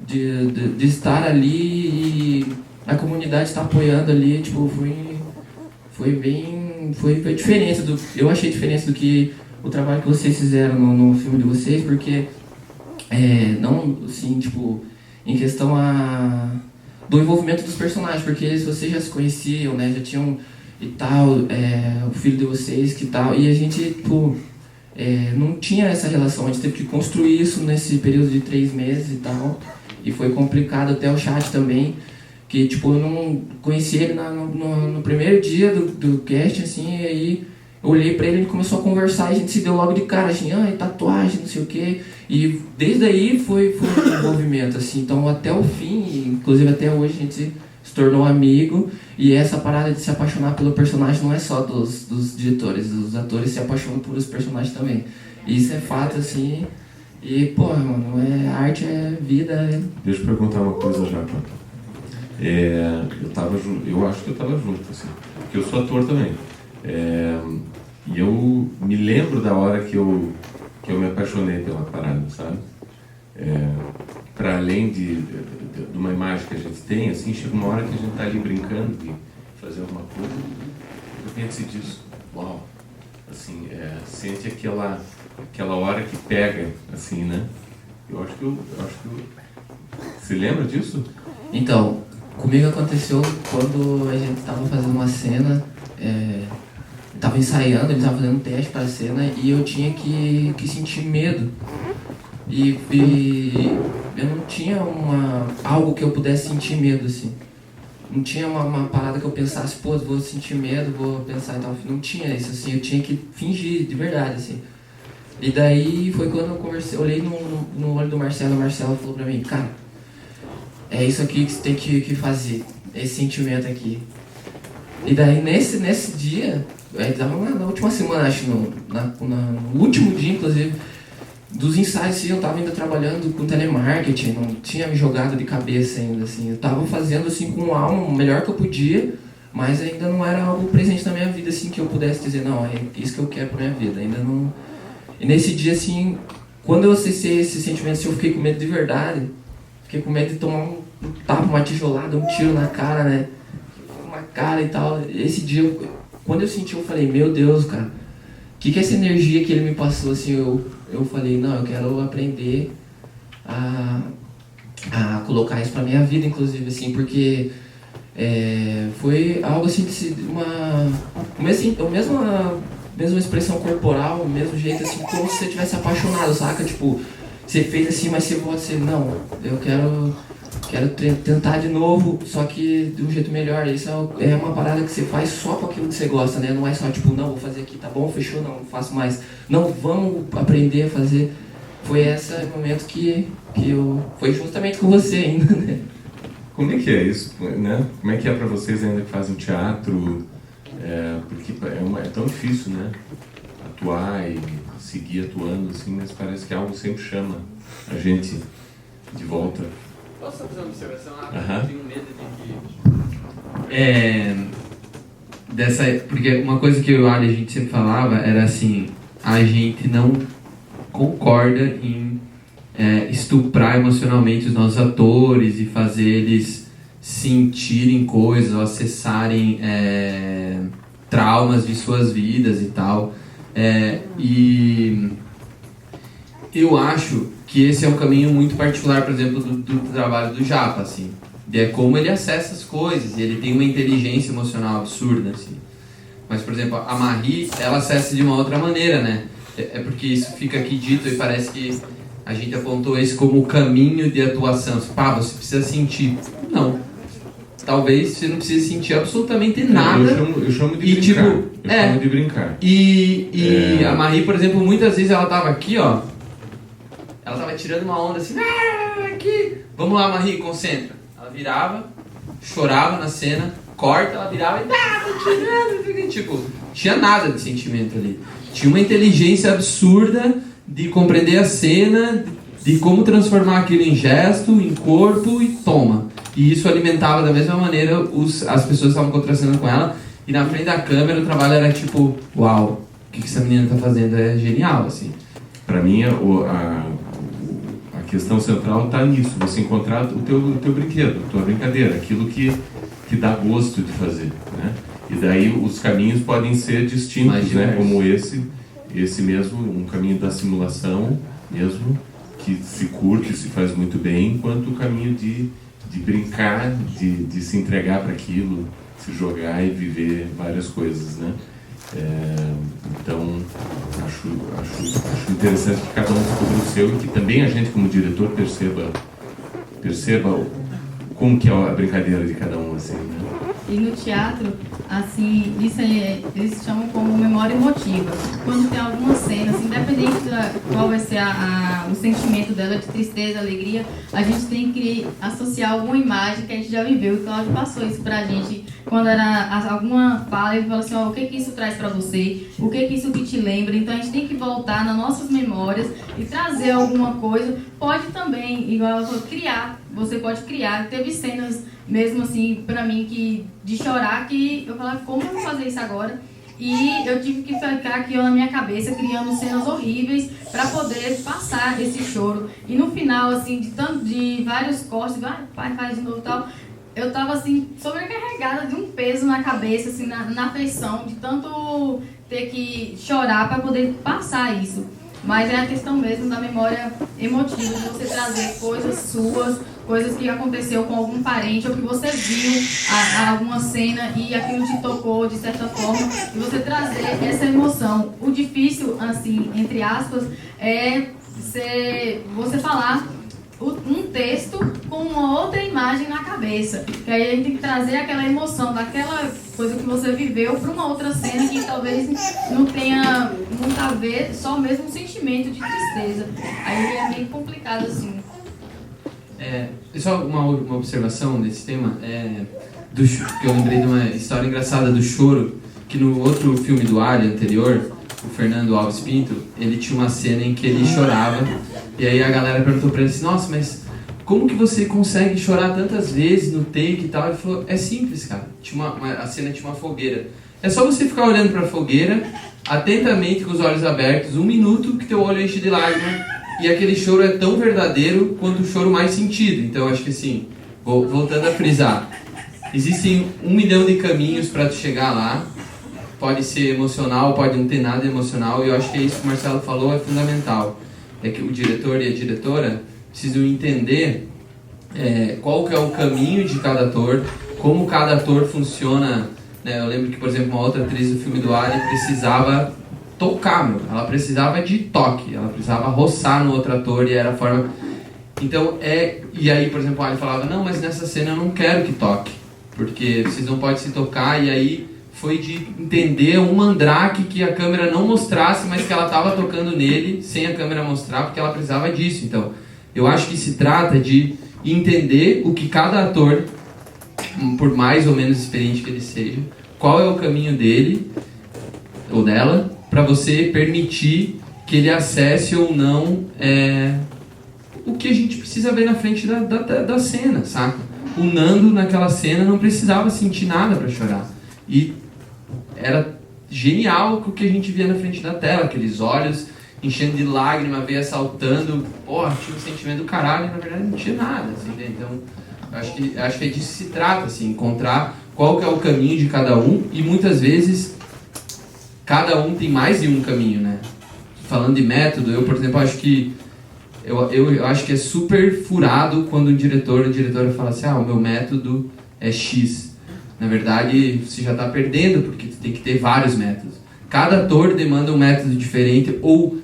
Speaker 7: de estar ali e... a comunidade está apoiando ali, tipo, foi diferente eu achei diferente do que o trabalho que vocês fizeram no filme de vocês, porque não, assim, tipo, em questão do envolvimento dos personagens, porque vocês já se conheciam, né, já tinham e tal, o filho de vocês que tal, e a gente, tipo, não tinha essa relação, a gente teve que construir isso nesse período de 3 meses e tal, e foi complicado até o chat também, que, tipo, eu não conheci ele no primeiro dia do cast, assim, e aí eu olhei pra ele, ele começou a conversar, e a gente se deu logo de cara, assim, tatuagem, não sei o quê, e desde aí foi um envolvimento, assim, então até o fim, inclusive até hoje a gente se tornou amigo, e essa parada de se apaixonar pelo personagem não é só dos diretores, os atores se apaixonam por os personagens também, e isso é fato, assim, e, porra, mano, arte é vida.
Speaker 2: Deixa eu perguntar uma coisa já, cara. Eu acho que eu estava junto, assim, porque eu sou ator também. E eu me lembro da hora que eu me apaixonei pela parada, sabe? Para além de uma imagem que a gente tem, assim, chega uma hora que a gente está ali brincando de fazer alguma coisa, de repente se diz, uau, assim, sente aquela hora que pega, assim, né? Eu acho que você lembra disso?
Speaker 7: Então, comigo aconteceu quando a gente estava fazendo uma cena, estava ensaiando, ele estava fazendo um teste para a cena e eu tinha que sentir medo. E eu não tinha algo que eu pudesse sentir medo, assim. não tinha uma parada que eu pensasse, pô, vou sentir medo, vou pensar e tal. Não tinha isso, assim, eu tinha que fingir de verdade, assim. E daí foi quando eu conversei, olhei no olho do Marcelo, o Marcelo falou pra mim, cara, é isso aqui que você tem que fazer, esse sentimento aqui. E daí nesse dia, na última semana, acho, no último dia, inclusive, dos ensaios, assim, eu tava ainda trabalhando com telemarketing, não tinha me jogado de cabeça ainda, assim. Eu tava fazendo, assim, com alma, o melhor que eu podia, mas ainda não era algo presente na minha vida, assim, que eu pudesse dizer, não, é isso que eu quero pra minha vida. Ainda não... E nesse dia, assim, quando eu acessei esse sentimento, assim, eu fiquei com medo de verdade. Fiquei com medo de tomar um tapa, uma tijolada, um tiro na cara, né? Uma cara e tal. Esse dia, quando eu senti, eu falei, meu Deus, cara, o que é essa energia que ele me passou, assim, eu falei, não, eu quero aprender a colocar isso pra minha vida, inclusive, assim, porque foi algo assim, a mesma expressão corporal, o mesmo jeito, assim, como se você tivesse apaixonado, saca? Tipo, você fez assim, mas você pode ser, não, eu quero tentar de novo, só que de um jeito melhor. Isso é uma parada que você faz só com aquilo que você gosta, né? Não é só tipo, não, vou fazer aqui, tá bom, fechou, não faço mais. Não, vamos aprender a fazer. Foi esse momento que foi justamente com você ainda, né?
Speaker 2: Como é que é isso, né? Como é que é pra vocês ainda que fazem teatro? Porque é tão difícil, né? Atuar e seguir atuando, assim, mas parece que algo sempre chama a gente de volta.
Speaker 6: Posso fazer uma observação?
Speaker 2: Eu
Speaker 6: tenho medo de que... Porque uma coisa que eu e a gente sempre falava era assim, a gente não concorda em estuprar emocionalmente os nossos atores e fazer eles sentirem coisas ou acessarem traumas de suas vidas e tal. E eu acho que esse é um caminho muito particular, por exemplo, do trabalho do Japa, assim. É como ele acessa as coisas, e ele tem uma inteligência emocional absurda, assim. Mas, por exemplo, a Marie, ela acessa de uma outra maneira, né? É porque isso fica aqui dito e parece que a gente apontou esse como o caminho de atuação. Pá, você precisa sentir. Não. Talvez você não precise sentir absolutamente nada.
Speaker 2: Eu chamo de brincar.
Speaker 6: Tipo,
Speaker 2: eu chamo de brincar.
Speaker 6: E a Marie, por exemplo, muitas vezes ela tava aqui, ó. Ela tava tirando uma onda assim, aqui. Vamos lá, Marie, concentra. Ela virava, chorava na cena, corta, ela virava e tô tirando. Tipo, tinha nada de sentimento ali. Tinha uma inteligência absurda de compreender a cena, de como transformar aquilo em gesto, em corpo e toma. E isso alimentava da mesma maneira as pessoas que estavam contracenando com ela. E na frente da câmera o trabalho era tipo, uau, o que essa menina tá fazendo é genial, assim.
Speaker 2: Para mim, a questão central está nisso, você encontrar o teu brinquedo, a tua brincadeira, aquilo que dá gosto de fazer, né? E daí os caminhos podem ser distintos, né? Como esse mesmo, um caminho da simulação mesmo, que se curte, se faz muito bem, quanto o caminho de brincar, de se entregar para aquilo, se jogar e viver várias coisas, né? Então, acho interessante que cada um descubra o seu e que também a gente, como diretor, perceba como que é a brincadeira de cada um, assim, né?
Speaker 5: E no teatro, assim, isso eles chamam como memória emotiva. Quando tem alguma cena, assim, independente de qual vai ser o sentimento dela, de tristeza, alegria, a gente tem que associar alguma imagem que a gente já viveu. E o Cláudio passou isso pra gente quando era alguma fala, ele falou assim, o que isso traz pra você? O que isso que te lembra? Então a gente tem que voltar nas nossas memórias e trazer alguma coisa. Pode também, igual ela falou, criar. Você pode criar. Teve cenas mesmo assim, pra mim, de chorar, que eu falava, como eu vou fazer isso agora? E eu tive que ficar aqui na minha cabeça, criando cenas horríveis pra poder passar esse choro. E no final, assim, de vários cortes, pai, faz de novo e tal, eu tava, assim, sobrecarregada de um peso na cabeça, assim, na afeição, de tanto ter que chorar pra poder passar isso. Mas é a questão mesmo da memória emotiva, de você trazer coisas suas, coisas que aconteceu com algum parente, ou que você viu alguma cena e aquilo te tocou de certa forma, e você trazer essa emoção. O difícil, assim, entre aspas, é você falar um texto com uma outra imagem na cabeça. Que aí a gente tem que trazer aquela emoção daquela coisa que você viveu para uma outra cena que talvez não tenha muito a ver, só mesmo um sentimento de tristeza. Aí é meio complicado assim.
Speaker 6: Só uma observação desse tema, que eu lembrei de uma história engraçada do choro, que no outro filme do Alien anterior, o Fernando Alves Pinto, ele tinha uma cena em que ele chorava, e aí a galera perguntou pra ele assim, nossa, mas como que você consegue chorar tantas vezes no take e tal? Ele falou, é simples, cara, a cena tinha uma fogueira. É só você ficar olhando pra fogueira, atentamente, com os olhos abertos, 1 minuto que teu olho enche de lágrima, e aquele choro é tão verdadeiro quanto o choro mais sentido. Então eu acho que assim, voltando a frisar, existem 1 milhão de caminhos para tu chegar lá. Pode ser emocional, pode não ter nada emocional, e eu acho que é isso que o Marcelo falou, é fundamental. É que o diretor e a diretora precisam entender qual que é o caminho de cada ator, como cada ator funciona. Né? Eu lembro que, por exemplo, uma outra atriz do filme do Alien precisava tocar, ela precisava de toque, ela precisava roçar no outro ator, e era a forma... Então, e aí, por exemplo, o Alien falava, não, mas nessa cena eu não quero que toque, porque vocês não podem se tocar, e aí foi de entender um mandrake que a câmera não mostrasse, mas que ela estava tocando nele sem a câmera mostrar, porque ela precisava disso. Então, eu acho que se trata de entender o que cada ator, por mais ou menos experiente que ele seja, qual é o caminho dele ou dela, para você permitir que ele acesse ou não o que a gente precisa ver na frente da cena, saca? O Nando naquela cena não precisava sentir nada para chorar. E era genial o que a gente via na frente da tela, aqueles olhos enchendo de lágrima, veio assaltando, porra, tinha um sentimento do caralho, e na verdade não tinha nada, assim, né? Então, acho que é disso que se trata, assim, encontrar qual que é o caminho de cada um, e muitas vezes cada um tem mais de um caminho, né? Falando de método, eu, por exemplo, acho que eu acho que é super furado quando o diretor ou a diretora fala assim, o meu método é X. Na verdade, você já está perdendo, porque tu tem que ter vários métodos. Cada ator demanda um método diferente, ou,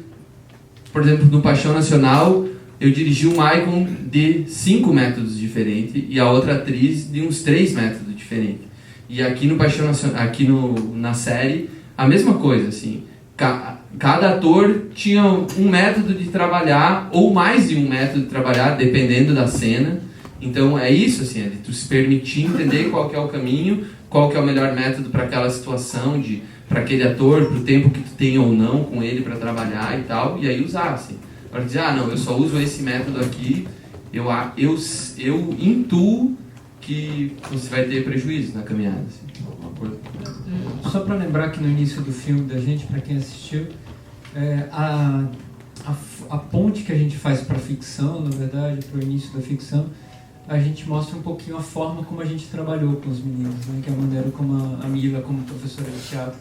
Speaker 6: por exemplo, no Paixão Nacional, eu dirigi o Maicon de 5 métodos diferentes e a outra atriz de uns 3 métodos diferentes. E aqui no Paixão Nacional, na série, a mesma coisa, assim. Cada ator tinha um método de trabalhar, ou mais de um método de trabalhar, dependendo da cena. Então é isso, assim, é de tu se permitir entender qual que é o caminho, qual que é o melhor método para aquela situação, para aquele ator, para o tempo que tu tem ou não com ele para trabalhar e tal, e aí usar, assim. Para dizer, não, eu só uso esse método aqui, eu intuo que você vai ter prejuízo na caminhada, assim.
Speaker 3: Só para lembrar que no início do filme da gente, para quem assistiu, a ponte que a gente faz para a ficção, na verdade, para o início da ficção, a gente mostra um pouquinho a forma como a gente trabalhou com os meninos, né? Que é a maneira como a Mila, como professora de teatro,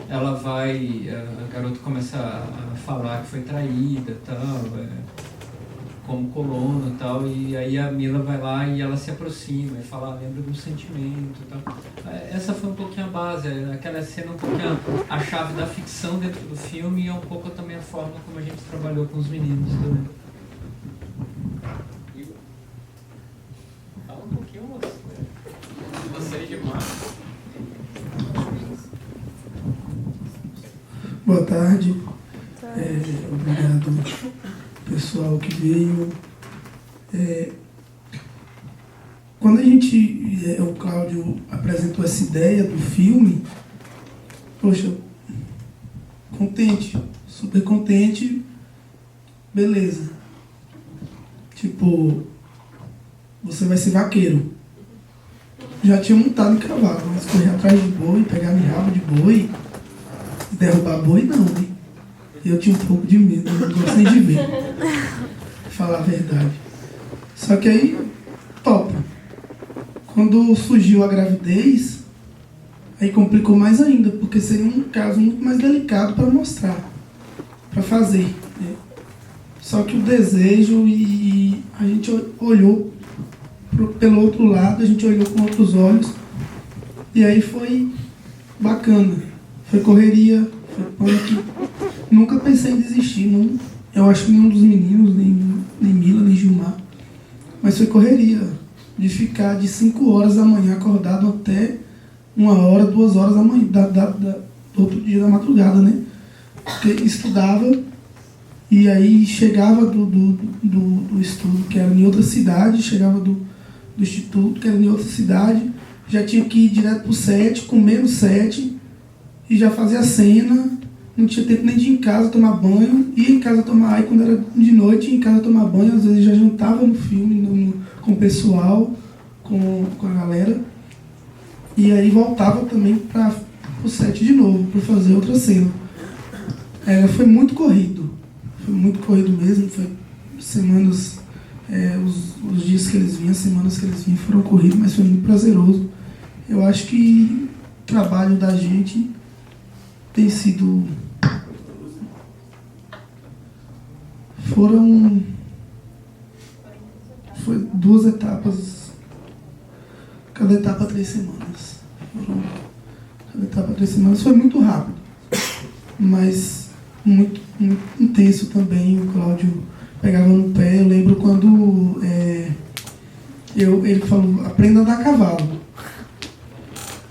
Speaker 3: ela vai, a garota começa a falar que foi traída, tal, como colono e tal, e aí a Mila vai lá e ela se aproxima e fala, lembra de um sentimento e tal. Essa foi um pouquinho a base, aquela cena um pouquinho a chave da ficção dentro do filme, e é um pouco também a forma como a gente trabalhou com os meninos também. Fala um pouquinho, moço. Você demais.
Speaker 8: Boa tarde. Obrigado, pessoal que veio. Quando o Cláudio apresentou essa ideia do filme, poxa, contente, super contente, beleza. Tipo, você vai ser vaqueiro. Já tinha montado em cavalo, mas correr atrás de boi, pegar em rabo de boi, derrubar boi não, hein? Eu tinha um pouco de medo, eu não gosto nem de ver, falar a verdade. Só que aí, topa. Quando surgiu a gravidez, aí complicou mais ainda, porque seria um caso muito mais delicado para mostrar, para fazer, né? Só que o desejo, e a gente olhou pelo outro lado, a gente olhou com outros olhos, e aí foi bacana, foi correria, foi punk. Nunca pensei em desistir, não. Eu acho que nenhum dos meninos, nem Mila, nem Gilmar, Mas foi correria de ficar de 5 horas da manhã acordado até 1 hora, 2 horas da manhã, do outro dia da madrugada, né? Porque estudava e aí chegava do estudo, que era em outra cidade, chegava do instituto, que era em outra cidade, já tinha que ir direto pro set, comer no set e já fazia a cena, não tinha tempo nem de ir em casa tomar banho, ia em casa tomar, aí quando era de noite, ia em casa tomar banho, às vezes já jantava no filme, com o pessoal, com a galera, e aí voltava também para o set de novo, para fazer outra cena. Foi muito corrido mesmo, foi semanas, os dias que eles vinham, as semanas que eles vinham foram corridos, mas foi muito prazeroso. Eu acho que o trabalho da gente tem sido... Foi 2 etapas, cada etapa 3 semanas. Cada etapa 3 semanas foi muito rápido, mas muito, muito intenso também. O Cláudio pegava no pé. Eu lembro quando ele falou, aprenda a andar a cavalo.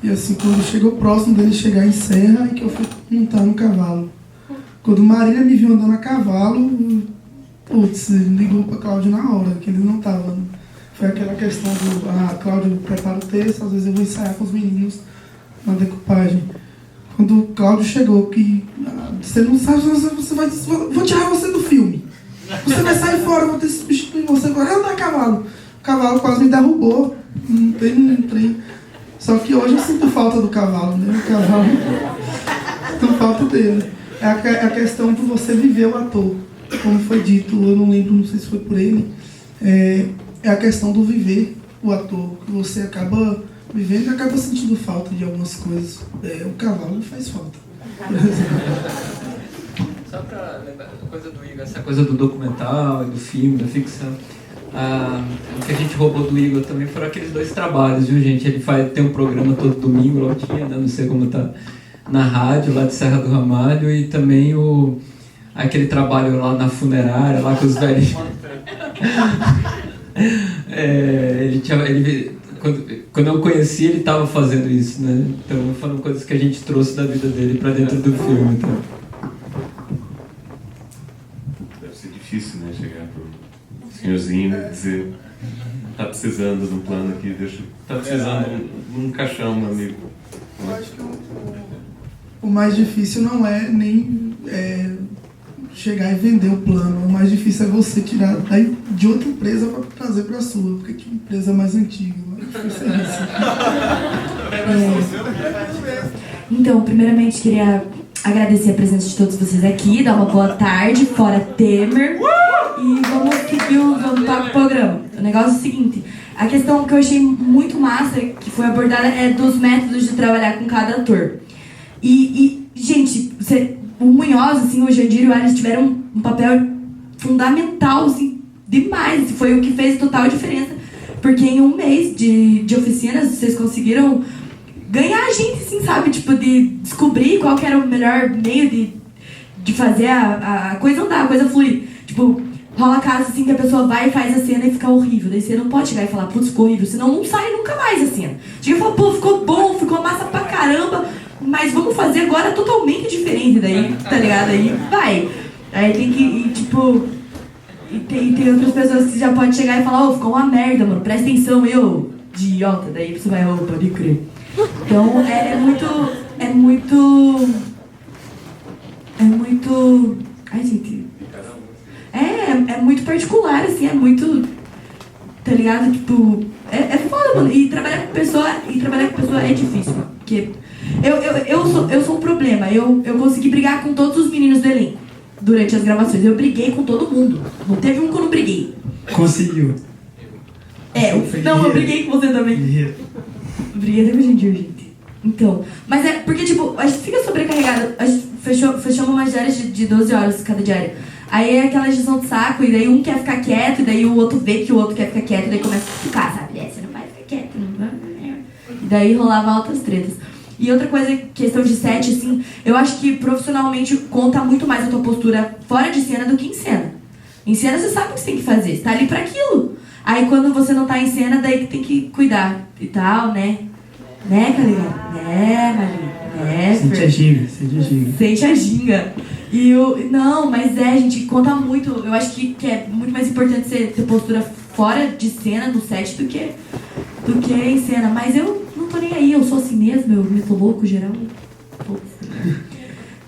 Speaker 8: E assim, quando chegou próximo dele chegar em Serra, é que eu fui montar no cavalo. Quando Marília me viu andando a cavalo, putz, ligou para Cláudio na hora, que ele não estava. Foi aquela questão do, Cláudio prepara o texto, às vezes eu vou ensaiar com os meninos na decupagem. Quando o Cláudio chegou, que você não sabe, vou tirar você do filme. Você vai sair fora, vou ter que substituir você agora. Eu andar a cavalo. O cavalo quase me derrubou. Não tem. Só que hoje eu sinto falta do cavalo, né? O cavalo, sinto falta dele. É a questão de você viver o ator. Como foi dito, eu não lembro, não sei se foi por ele. É a questão do viver o ator. Que você acaba vivendo e acaba sentindo falta de algumas coisas. O cavalo faz falta.
Speaker 3: Só para lembrar a coisa do Igor, essa coisa do documental e do filme, da ficção. O que a gente roubou do Igor também foram aqueles 2 trabalhos, viu, gente? Ele tem um programa todo domingo, lá tinha, né? Não sei como tá, na rádio, lá de Serra do Ramalho, e também aquele trabalho lá na funerária, lá com os velhos. Quando eu conheci, ele estava fazendo isso, né? Então foram coisas que a gente trouxe da vida dele para dentro do filme. Então.
Speaker 2: Deve ser difícil, né? Chegar pro senhorzinho e dizer: tá precisando de um plano aqui, tá precisando de um caixão, meu amigo.
Speaker 8: Eu acho que o mais difícil não é nem chegar e vender o plano. O mais difícil é você tirar de outra empresa para trazer para a sua, porque tinha uma empresa mais antiga.
Speaker 9: Então, primeiramente queria agradecer a presença de todos vocês aqui, dar uma boa tarde, fora Temer, e vamos para o programa. O negócio é o seguinte: a questão que eu achei muito massa, que foi abordada, é dos métodos de trabalhar com cada ator. E gente, o Munhoz, assim, o Jandir e o Ares tiveram um papel fundamental, assim, demais. Foi o que fez total diferença. Porque em 1 mês de oficinas, vocês conseguiram ganhar a gente, assim, sabe? Tipo, de descobrir qual que era o melhor meio de fazer a coisa andar, a coisa fluir. Tipo, rola caso, assim, que a pessoa vai e faz a cena e fica horrível. Daí você não pode chegar e falar, putz, ficou horrível. Senão não sai nunca mais a cena. Chega e fala, pô, ficou bom, ficou massa pra caramba, mas vamos fazer agora totalmente diferente daí, tá ligado? Aí vai. Aí tem que ir, tipo... E tem outras pessoas que já podem chegar e falar, ficou uma merda, mano, presta atenção, idiota. Daí você vai, pode crer. Então, é muito... Ai, gente... É muito particular, assim, é muito... Tá ligado? Tipo... É foda, mano. E trabalhar com pessoa é difícil. Porque eu sou um problema. Eu consegui brigar com todos os meninos do elenco durante as gravações. Eu briguei com todo mundo. Não teve um que eu não briguei.
Speaker 1: Conseguiu.
Speaker 9: Eu briguei com você também. Briguei até com o Jandir, gente. Então, mas é porque, tipo, a gente fica sobrecarregado. A gente fechamos umas diárias de 12 horas cada diária. Aí é aquela gestão de saco, e daí um quer ficar quieto, e daí o outro vê que o outro quer ficar quieto, e daí começa a ficar, sabe? Você não vai ficar quieto, não vai. E daí rolava altas tretas. E outra coisa, questão de set, assim, eu acho que profissionalmente conta muito mais a tua postura fora de cena do que em cena. Em cena você sabe o que você tem que fazer, você tá ali pra aquilo. Aí quando você não tá em cena, daí que tem que cuidar e tal, né? Né, Caligari? Né, Maria? Né,
Speaker 8: Sente a ginga, sente a ginga.
Speaker 9: Sente a ginga. Não, mas gente, conta muito. Eu acho que é muito mais importante você ter postura fora de cena, no set, do que em cena. Mas eu não tô nem aí, eu sou assim mesmo, eu meto louco, geral.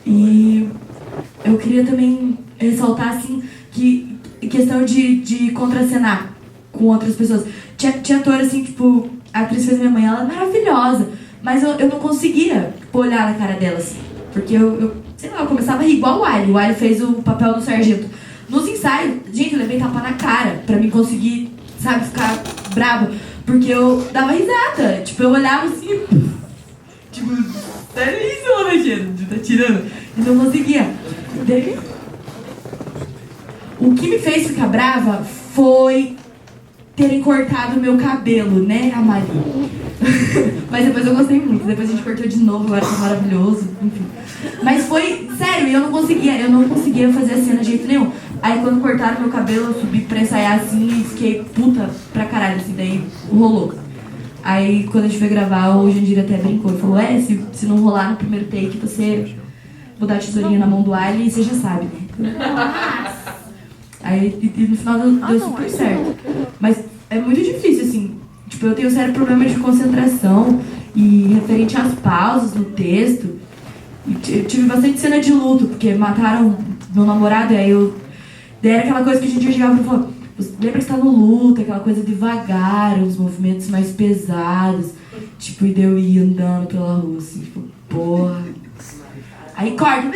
Speaker 9: E eu queria também ressaltar, assim, que questão de contracenar com outras pessoas. Tinha ator, assim, tipo, a atriz fez minha mãe, ela é maravilhosa, mas eu não conseguia olhar na cara dela, assim, porque eu sei lá, eu começava a rir igual o Wiley. O Wiley fez o papel do sargento. Nos ensaios, gente, eu levei tapa na cara pra mim conseguir, sabe, ficar bravo, porque eu dava risada, tipo, eu olhava assim, tipo, sério isso, Alexandre, tá tirando? E não conseguia. O que me fez ficar brava foi terem cortado o meu cabelo, né, Amari? Mas depois eu gostei muito, depois a gente cortou de novo, agora tá maravilhoso, enfim. Mas foi, sério, eu não conseguia fazer a cena de jeito nenhum. Aí quando cortaram meu cabelo, eu subi pra ensaiar assim e fiquei puta pra caralho, assim, daí rolou. Aí quando a gente foi gravar, o Jandir até brincou e falou, se não rolar no primeiro take, você vou dar a tesourinha na mão do Ali e você já sabe, né? Aí e no final deu super certo. Mas é muito difícil, assim. Tipo, eu tenho sério problema de concentração e referente às pausas no texto. Eu tive bastante cena de luto, porque mataram meu namorado, e aí daí era aquela coisa que a gente chegava e falava, lembra que você tá no luto, aquela coisa devagar, os movimentos mais pesados. Tipo, e daí eu ia andando pela rua, assim, tipo, porra. Aí corta.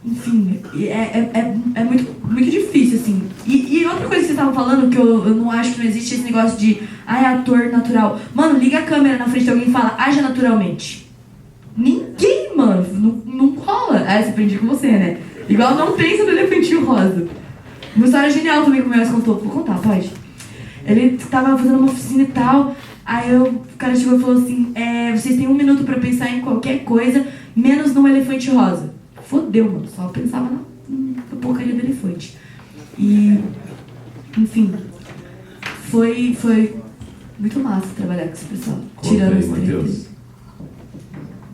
Speaker 9: Enfim, é muito difícil, assim. E outra coisa que vocês estavam falando, que eu não acho que não existe esse negócio de ator natural. Mano, liga a câmera na frente de alguém e fala, haja naturalmente. Ninguém, mano, não rola. Você aprendi com você, né? Igual não pensa no elefantinho rosa. Uma história genial também que o Miles contou. Vou contar, pode? Ele tava fazendo uma oficina e tal, aí o cara chegou e falou assim, vocês têm 1 minuto pra pensar em qualquer coisa, menos num elefante rosa. Fodeu, mano, só pensava na porcaria do elefante. E, enfim, foi muito massa trabalhar com esse pessoal. Tirando os treinos.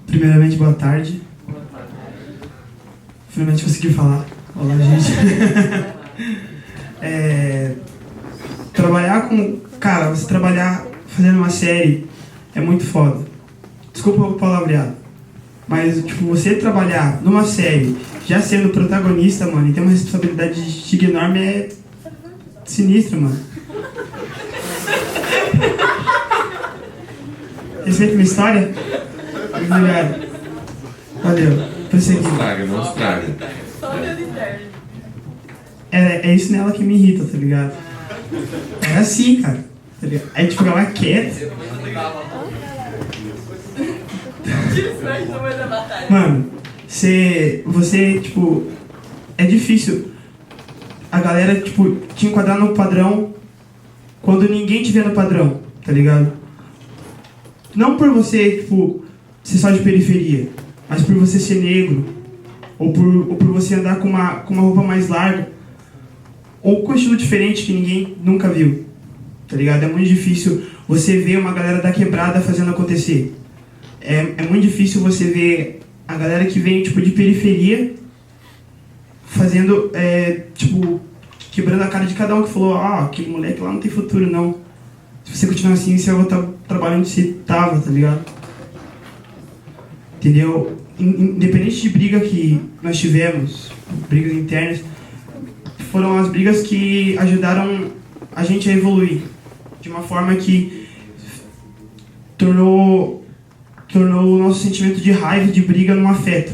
Speaker 10: Primeiramente, boa tarde. Finalmente consegui falar. Olá, gente. Trabalhar com... Cara, você trabalhar fazendo uma série é muito foda. Desculpa o palavreado. Mas, tipo, você trabalhar numa série, já sendo protagonista, mano, e ter uma responsabilidade enorme é sinistro, mano. Respeita minha história? Obrigado. Valeu. Prosseguir.
Speaker 2: Não estraga.
Speaker 10: É isso nela que me irrita, tá ligado? É assim, cara. Tá ligado? Aí a gente ficava quieto. Mano, você, tipo, é difícil a galera, tipo, te enquadrar no padrão quando ninguém te vê no padrão, tá ligado? Não por você, tipo, ser só de periferia, mas por você ser negro, ou por você andar com uma roupa mais larga, ou com um estilo diferente que ninguém nunca viu, tá ligado? É muito difícil você ver uma galera da quebrada fazendo acontecer. É muito difícil você ver a galera que vem, tipo, de periferia fazendo, tipo, quebrando a cara de cada um que falou, aquele moleque lá não tem futuro, não. Se você continuar assim, você vai voltar trabalhando onde você tava, tá ligado? Entendeu? Independente de briga que nós tivemos, brigas internas, foram as brigas que ajudaram a gente a evoluir de uma forma que tornou o nosso sentimento de raiva e de briga num afeto,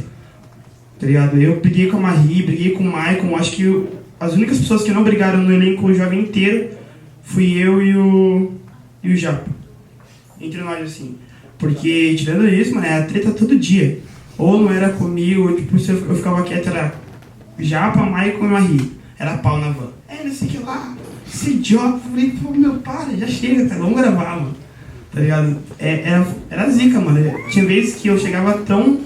Speaker 10: tá ligado? Eu briguei com a Marie, briguei com o Maicon, acho que as únicas pessoas que não brigaram no elenco jovem inteiro fui eu e o Japa, entre nós, assim, porque tirando isso, mano, era treta todo dia, ou não era comigo, tipo, se eu ficava quieto, era Japa, Maicon e Marie, era pau na van, não sei o que lá, esse idiota, falei, pô, meu, para, já chega, cara, vamos gravar, mano. Tá ligado? Era zica, mano. Tinha vezes que eu chegava tão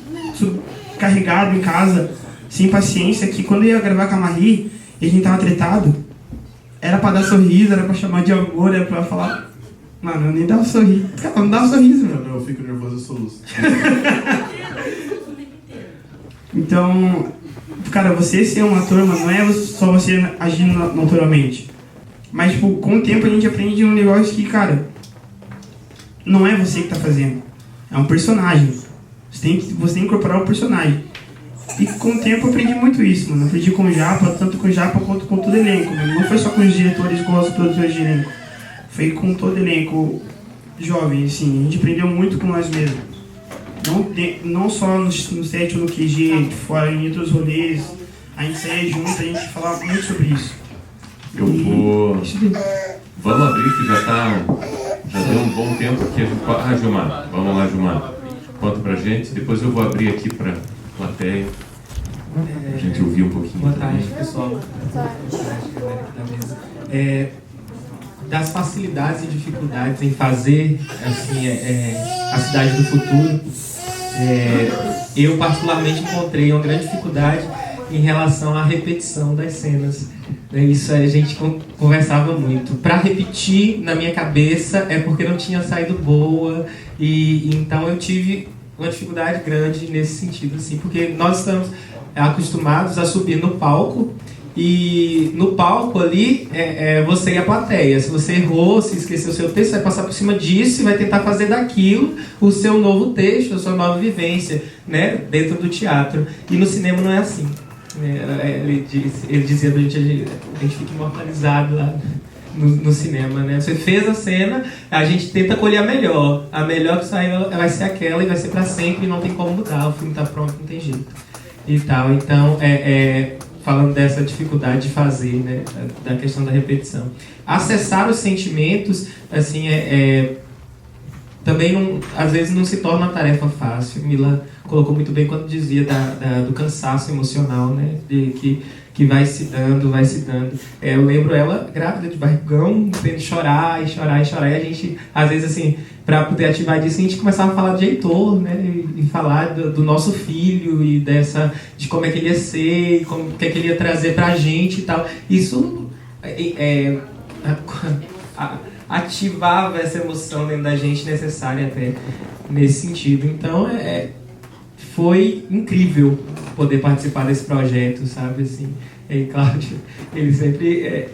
Speaker 10: carregado em casa, sem paciência, que quando eu ia gravar com a Marie e a gente tava tretado, era pra dar sorriso, era pra chamar de amor, era pra falar... Mano, eu nem dava sorriso. Cara, não dava sorriso, meu.
Speaker 2: Quando eu fico nervoso, eu soluço.
Speaker 10: Então, cara, você ser um ator, mano, não é só você agindo naturalmente. Mas, tipo, com o tempo a gente aprende um negócio que, cara, não é você que tá fazendo. É um personagem. Você tem que incorporar o personagem. E com o tempo eu aprendi muito isso, mano. Aprendi com o Japa, tanto com o Japa quanto com todo o elenco, mano. Não foi só com os diretores, com os produtores de elenco. Foi com todo o elenco jovem, assim. A gente aprendeu muito com nós mesmos. Não só no set ou no QG, fora em outros rolês. A gente saía junto, a gente falava muito sobre isso.
Speaker 2: Eu vou... Vamos abrir, que já deu um bom tempo aqui. Gilmar, vamos lá, Gilmar. Conta pra gente, depois eu vou abrir aqui pra plateia. A gente ouvir um pouquinho.
Speaker 11: Boa tarde, pessoal. Boa tarde, galera aqui da mesa. Das facilidades e dificuldades em fazer assim, a cidade do futuro, eu particularmente encontrei uma grande dificuldade em relação à repetição das cenas. Isso a gente conversava muito. Para repetir na minha cabeça é porque não tinha saído boa, e então eu tive uma dificuldade grande nesse sentido, assim, porque nós estamos acostumados a subir no palco, e no palco ali você e a plateia. Se você errou, se esqueceu o seu texto, vai passar por cima disso e vai tentar fazer daquilo o seu novo texto, a sua nova vivência, né, dentro do teatro. E no cinema não é assim. Ele dizia pra gente, a gente fica imortalizado lá no cinema, né? Você fez a cena, a gente tenta colher a melhor que saiu vai ser aquela e vai ser pra sempre, e não tem como mudar, o filme tá pronto, não tem jeito e tal. Então, falando dessa dificuldade de fazer, né, da questão da repetição, acessar os sentimentos, assim, também às vezes não se torna uma tarefa fácil. Mila colocou muito bem quando dizia do cansaço emocional, né? Que vai se dando. Eu lembro ela grávida de barrigão, tendo chorar e chorar. E a gente, às vezes, assim, para poder ativar disso, a gente começava a falar de Heitor, né? E falar do nosso filho e de como é que ele ia ser, como que ele ia trazer pra gente e tal. Isso ativava essa emoção dentro da gente, necessária até nesse sentido. Então, foi incrível poder participar desse projeto, sabe, assim. E Cláudio, ele sempre...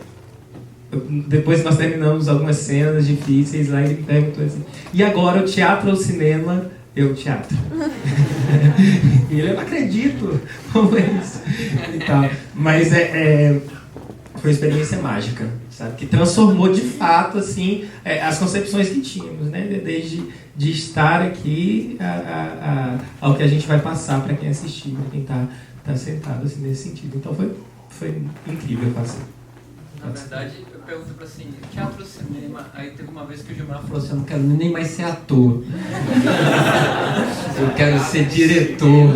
Speaker 11: depois nós terminamos algumas cenas difíceis lá, ele me perguntou assim, e agora o teatro ou o cinema? Teatro. E ele, eu não acredito, como é isso? E tal. Mas foi uma experiência mágica, sabe? Que transformou de fato, assim, as concepções que tínhamos, né? Desde de estar aqui ao que a gente vai passar para quem assistir, para quem tá sentado, assim, nesse sentido. Então foi incrível fazer.
Speaker 3: Na verdade, eu pergunto para assim, teatro ou cinema? Aí teve uma vez que o Gilmar falou assim, eu não quero nem mais ser ator. Eu quero ser diretor.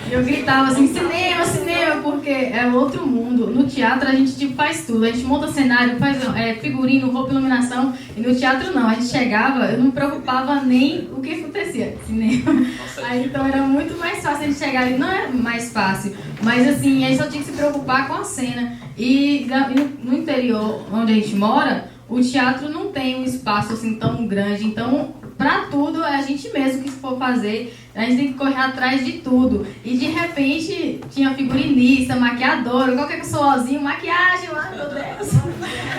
Speaker 5: E eu gritava assim, cinema, porque é outro mundo. No teatro a gente faz tudo, a gente monta cenário, faz figurino, roupa, iluminação. E no teatro não, a gente chegava, eu não me preocupava nem o que acontecia, cinema. Aí, então era muito mais fácil a gente chegar ali, não é mais fácil, mas assim, a gente só tinha que se preocupar com a cena. E no interior onde a gente mora, o teatro não tem um espaço assim tão grande, então pra tudo é a gente mesmo que for fazer, a gente tem que correr atrás de tudo. E de repente tinha figurinista, maquiadora, qualquer pessoazinho, maquiagem lá, meu Deus.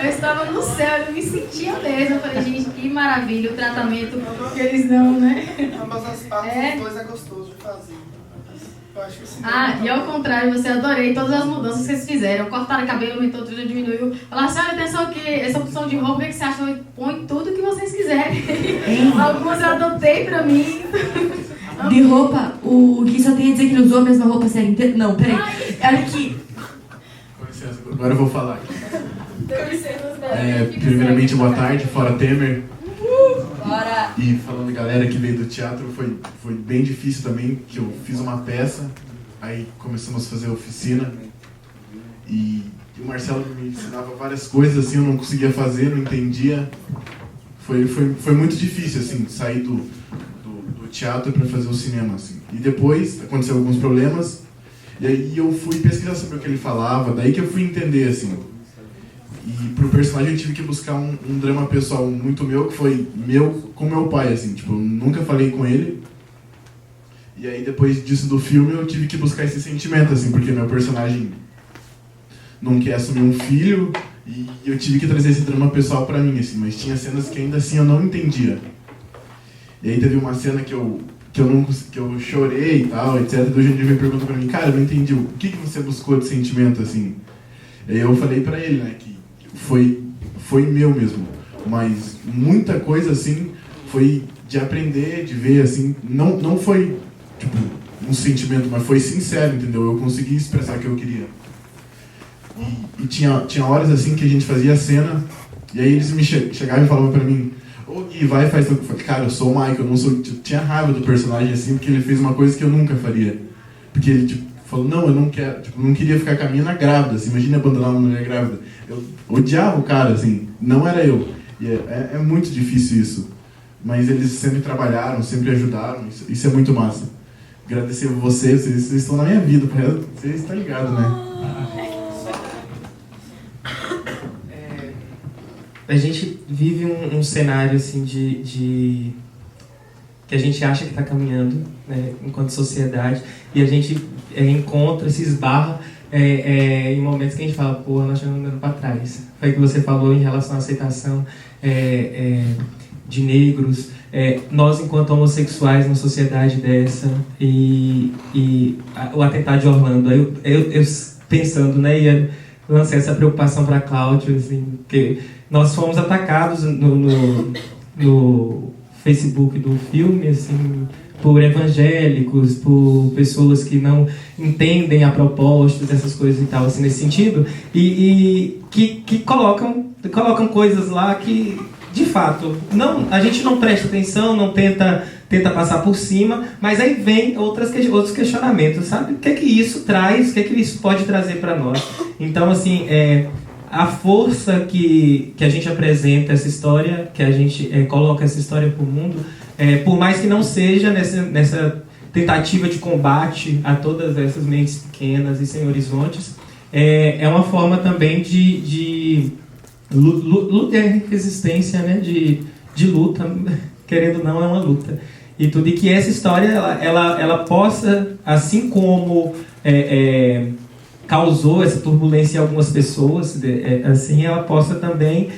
Speaker 5: Eu estava no céu, eu me sentia mesmo. Eu falei, gente, que maravilha o tratamento que eles dão, né?
Speaker 8: Ambas as partes dos dois é gostoso de fazer. Eu acho que
Speaker 5: e ao contrário, você adorei todas as mudanças que vocês fizeram. Cortaram o cabelo, aumentou, tudo diminuiu. Falaram assim, olha, atenção que essa opção de roupa, o que você acha? Eu põe tudo que vocês quiserem. Algumas eu adotei pra mim.
Speaker 9: De roupa, o Gui só tem a dizer que ele usou a mesma roupa a série inteira. Não, peraí. Olha aqui.
Speaker 12: Com licença, agora eu vou falar aqui. Primeiramente, boa tarde, fora Temer.
Speaker 9: Bora!
Speaker 12: E falando galera que veio do teatro, foi bem difícil também, que eu fiz uma peça, aí começamos a fazer oficina, e o Marcelo me ensinava várias coisas, assim, eu não conseguia fazer, não entendia. Foi muito difícil, assim, sair do teatro para fazer o cinema, assim. E depois aconteceu alguns problemas, E aí eu fui pesquisar sobre o que ele falava, daí que eu fui entender, assim. E pro personagem eu tive que buscar um drama pessoal muito meu, que foi meu com meu pai, assim. Tipo, eu nunca falei com ele. E aí depois disso do filme eu tive que buscar esse sentimento, assim, porque meu personagem não quer assumir um filho, e eu tive que trazer esse drama pessoal pra mim, assim. Mas tinha cenas que ainda assim eu não entendia. E aí teve uma cena que eu chorei e tal, etc. E o Jandir me perguntou pra mim, cara, eu não entendi, o que você buscou de sentimento, assim? E aí eu falei pra ele, né, que foi meu mesmo. Mas muita coisa, assim, foi de aprender, de ver, assim, não foi, tipo, um sentimento, mas foi sincero, entendeu? Eu consegui expressar o que eu queria. E tinha horas, assim, que a gente fazia a cena, e aí eles me chegavam e falavam pra mim, ô Gui, vai, faz tudo. Cara, eu sou o Michael, eu não sou... Tinha raiva do personagem, assim, porque ele fez uma coisa que eu nunca faria. Porque ele, tipo, falou, não, eu não quero... Tipo, não queria ficar com a mina grávida, assim, imagina abandonar uma mulher grávida. Eu odiava o cara, assim, não era eu. E é muito difícil isso. Mas eles sempre trabalharam, sempre ajudaram, isso é muito massa. Agradecer a vocês estão na minha vida, vocês estão ligados, né?
Speaker 11: A gente vive um cenário assim de que a gente acha que está caminhando, né, enquanto sociedade, e a gente encontra, se esbarra em momentos que a gente fala, porra, nós estamos andando para trás. Foi o que você falou em relação à aceitação de negros, nós enquanto homossexuais numa sociedade dessa, o atentado de Orlando, eu pensando, né, ia lançar essa preocupação para Cláudio, assim, porque nós fomos atacados no Facebook do filme, assim, por evangélicos, por pessoas que não entendem a proposta dessas coisas e tal, assim, nesse sentido, e que colocam coisas lá que, de fato, a gente não presta atenção, não tenta passar por cima, mas aí vem outros questionamentos, sabe? O que é que isso traz, o que é que isso pode trazer para nós? Então, assim, a força que a gente apresenta essa história, que a gente coloca essa história para o mundo, por mais que não seja nessa tentativa de combate a todas essas mentes pequenas e sem horizontes, é uma forma também de luta e resistência, né? De luta, querendo ou não, é uma luta. E tudo, e que essa história ela possa, assim como causou essa turbulência em algumas pessoas, assim ela possa também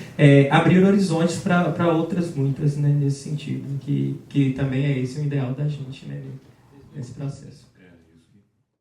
Speaker 11: abrir horizontes para outras muitas, né, nesse sentido, que também é esse o ideal da gente, né, nesse processo.